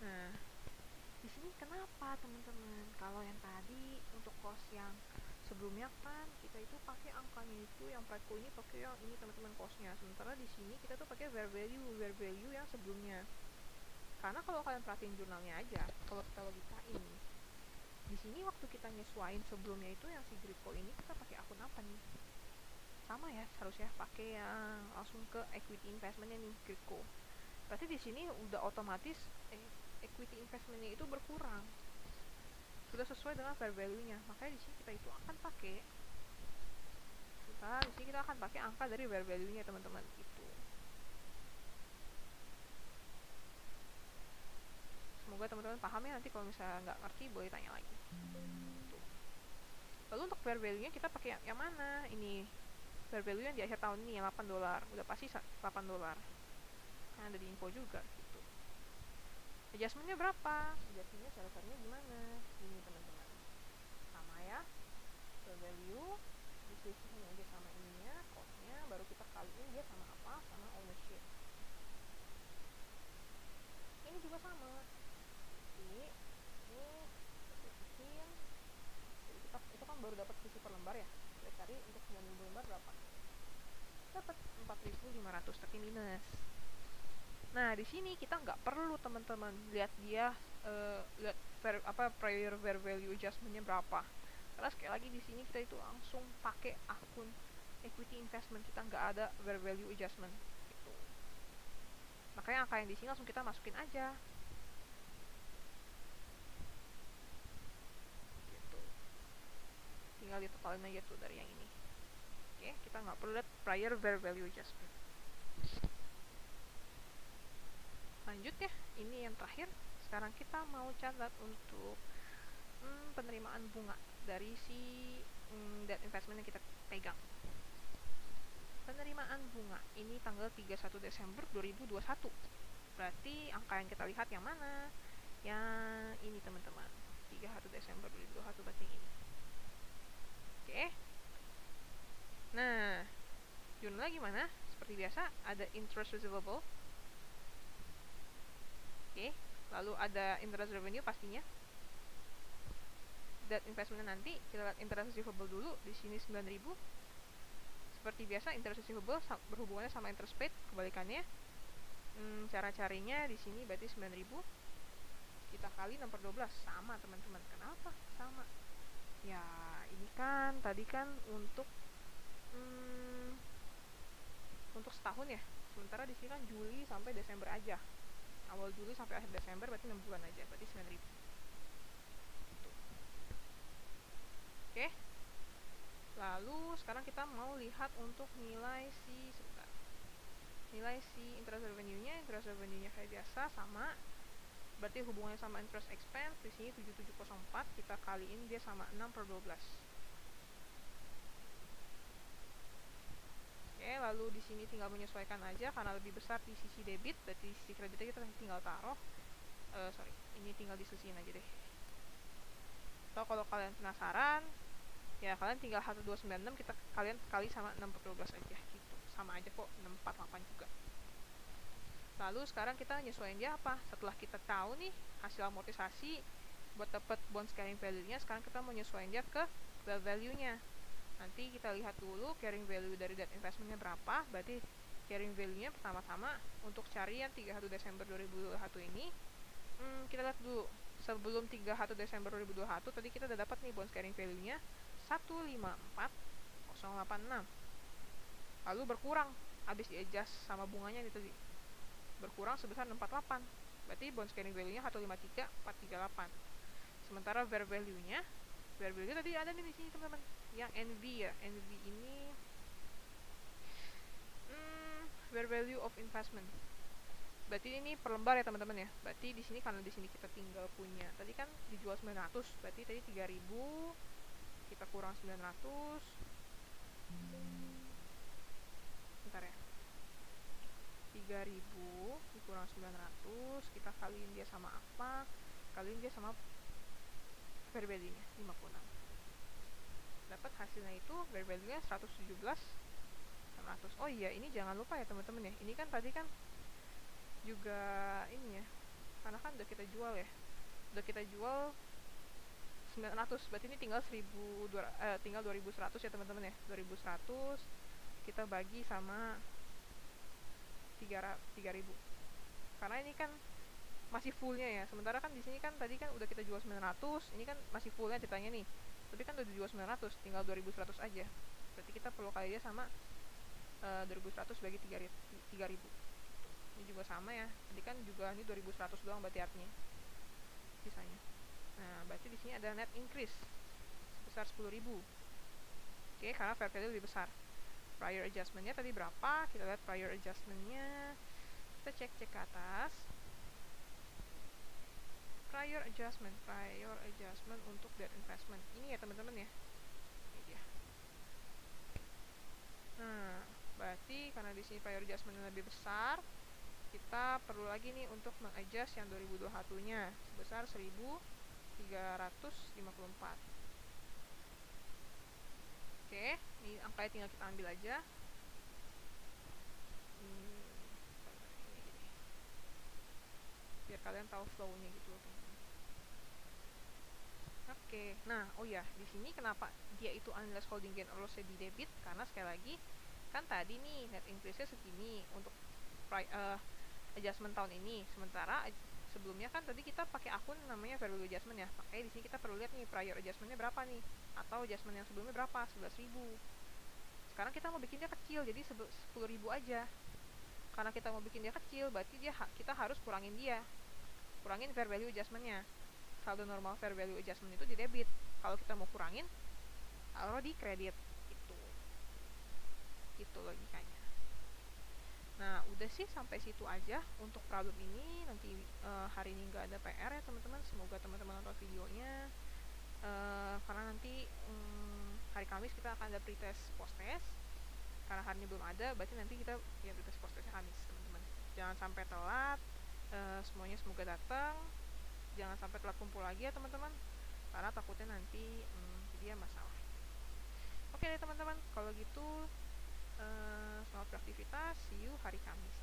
Nah di sini kenapa teman-teman, kalau yang tadi untuk cost yang sebelumnya kan kita itu pakai angkanya itu, yang Redco ini pakai yang ini teman-teman costnya, sementara di sini kita tuh pakai fair value yang sebelumnya. Karena kalau kalian perhatiin jurnalnya aja, kalau kita logikain nih, di sini waktu kita nyesuaiin sebelumnya itu yang si Gridco ini kita pakai akun apa nih? Sama ya, harusnya pakai yang langsung ke equity investmentnya nih Gridco. Berarti di sini udah otomatis equity investmentnya itu berkurang, sudah sesuai dengan fair value-nya. Makanya di sini kita itu akan pakai, di sini kita akan pakai angka dari fair value-nya teman-teman itu. Semoga teman-teman paham ya, nanti kalau misalnya nggak ngerti boleh tanya lagi. Lalu untuk fair value-nya kita pakai yang mana? Ini fair value yang di akhir tahun ini $8, udah pasti $8 kan ada di info juga gitu. Adjustmentnya berapa? Adjustmentnya cara-caranya gimana? Ini teman-teman, sama ya, fair value disisihin aja sama ininya, costnya, baru kita kaliin dia sama apa? Sama ownership. Ini juga sama, ini sisihin. Jadi kita itu kan baru dapat sisi per lembar ya, kita cari untuk 9.000 lembar berapa? Dapat 4.500 tapi minus. Nah di sini kita nggak perlu teman-teman lihat dia lihat prior fair value adjustmentnya berapa, karena sekali lagi di sini kita itu langsung pakai akun equity investment, kita nggak ada fair value adjustment gitu. Makanya angka yang di sini langsung kita masukin aja gitu, tinggal ditotalin aja tuh dari yang ini. Oke, kita nggak perlu lihat prior fair value adjustment. Lanjut ya, ini yang terakhir. Sekarang kita mau catat untuk penerimaan bunga dari si debt investment yang kita pegang. Penerimaan bunga ini tanggal 31 Desember 2021. Berarti angka yang kita lihat yang mana? Yang ini teman-teman, 31 Desember 2021 berarti ini. Oke. Nah, jurnalnya gimana? Seperti biasa ada interest receivable. Oke, lalu ada interest revenue pastinya. Debt investment nanti kita lihat interest receivable dulu, di sini 9.000. Seperti biasa interest receivable berhubungannya sama interest paid, kebalikannya. Cara carinya di sini berarti 9.000 kita kali 6/12 sama teman-teman. Kenapa sama? Ya ini kan tadi kan untuk setahun ya, sementara di sini kan Juli sampai Desember aja, awal Juli sampai akhir Desember berarti 6 bulan aja, berarti 9.000. Oke, lalu sekarang kita mau lihat untuk nilai si interest revenue-nya. Interest revenue-nya kayak biasa sama, berarti hubungannya sama interest expense. Di sini 7704 kita kaliin dia sama 6/12. Oke, lalu di sini tinggal menyesuaikan aja karena lebih besar di sisi debit, berarti sisi kreditnya kita tinggal taruh ini tinggal diselisihin aja deh. Atau kalau kalian penasaran, ya kalian tinggal 1296 kita kalian kali sama 6/12 aja gitu. Sama aja kok, 648 juga. Lalu sekarang kita nyesuaiin dia apa? Setelah kita tahu nih hasil amortisasi buat dapat bonds carrying value-nya, sekarang kita mau nyesuaiin dia ke value-nya. Nanti kita lihat dulu carrying value dari debt investment-nya berapa. Berarti carrying value-nya pertama-tama untuk cari yang 31 Desember 2021 ini, kita lihat dulu. Sebelum 31 Desember 2021 tadi kita udah dapat nih bonds carrying value-nya 154.086. Lalu berkurang habis di-adjust sama bunganya nih tadi. Berkurang sebesar 648. Berarti bonds carrying value-nya 153.438. Sementara fair value-nya tadi ada nih di sini teman-teman. Yang NV ya. NV ini fair value of investment. Berarti ini per lembar ya teman-teman ya. Berarti di sini karena di sini kita tinggal punya. Tadi kan dijual 900, berarti tadi 3.000 kita kurang 900. Bentar ya. 3.000 dikurang 900, kita kaliin dia sama apa? Kaliin dia sama fair value-nya 56. Dapat hasilnya itu fair value-nya 117.600. Oh iya, ini jangan lupa ya teman-teman ya. Ini kan tadi kan juga ini ya. Karena kan udah kita jual ya. Udah kita jual 900, berarti ini tinggal 2.100 ya teman-teman ya. 2.100 kita bagi sama 3.000. Karena ini kan masih fullnya ya. Sementara kan di sini kan tadi kan udah kita jual 900, ini kan masih fullnya ceritanya nih. Tapi kan udah dijual 900, tinggal 2.100 aja. Berarti kita perlu kali aja sama 2.100 bagi 3.000. Ini juga sama ya. Tadi kan juga ini 2.100 doang berarti artinya sisanya. Nah, berarti di sini ada net increase sebesar 10.000. Oke, karena fair value lebih besar. Prior adjustment-nya tadi berapa? Kita lihat prior adjustment-nya. Kita cek ke atas. Prior adjustment untuk debt investment. Ini ya teman-teman ya. Ini dia. Nah, berarti karena di sini prior adjustment lebih besar, kita perlu lagi nih untuk mengadjust yang 2021 nya sebesar 1354. Oke, ini angkanya tinggal kita ambil aja. Ini gini, biar kalian tahu flow-nya gitu loh, teman-teman. Oke, nah oh ya, di sini kenapa dia itu unrealized holding gain or loss di debit? Karena sekali lagi kan tadi nih net increase-nya segini untuk adjustment tahun ini, sementara sebelumnya kan tadi kita pakai akun namanya fair value adjustment ya. Makanya di sini kita perlu lihat nih prior adjustment-nya berapa nih, atau adjustment yang sebelumnya berapa, 11.000. Sekarang kita mau bikin dia kecil, jadi 10.000 aja. Karena kita mau bikin dia kecil, berarti kita harus kurangin fair value adjustment-nya. Saldo normal fair value adjustment itu di debit. Kalau kita mau kurangin, taruh di kredit. Itu logikanya. Nah, udah sih sampai situ aja untuk problem ini. Nanti hari ini nggak ada PR ya teman-teman. Semoga teman-teman nonton videonya. Karena nanti hari Kamis kita akan ada pretest post test. Karena hari ini belum ada, berarti nanti kita ya pretest post testnya Kamis, teman-teman. Jangan sampai telat. Semuanya semoga datang. Jangan sampai telat kumpul lagi ya teman-teman. Karena takutnya nanti jadi ya masalah. Oke deh teman-teman, kalau gitu selamat beraktivitas. See you hari Kamis.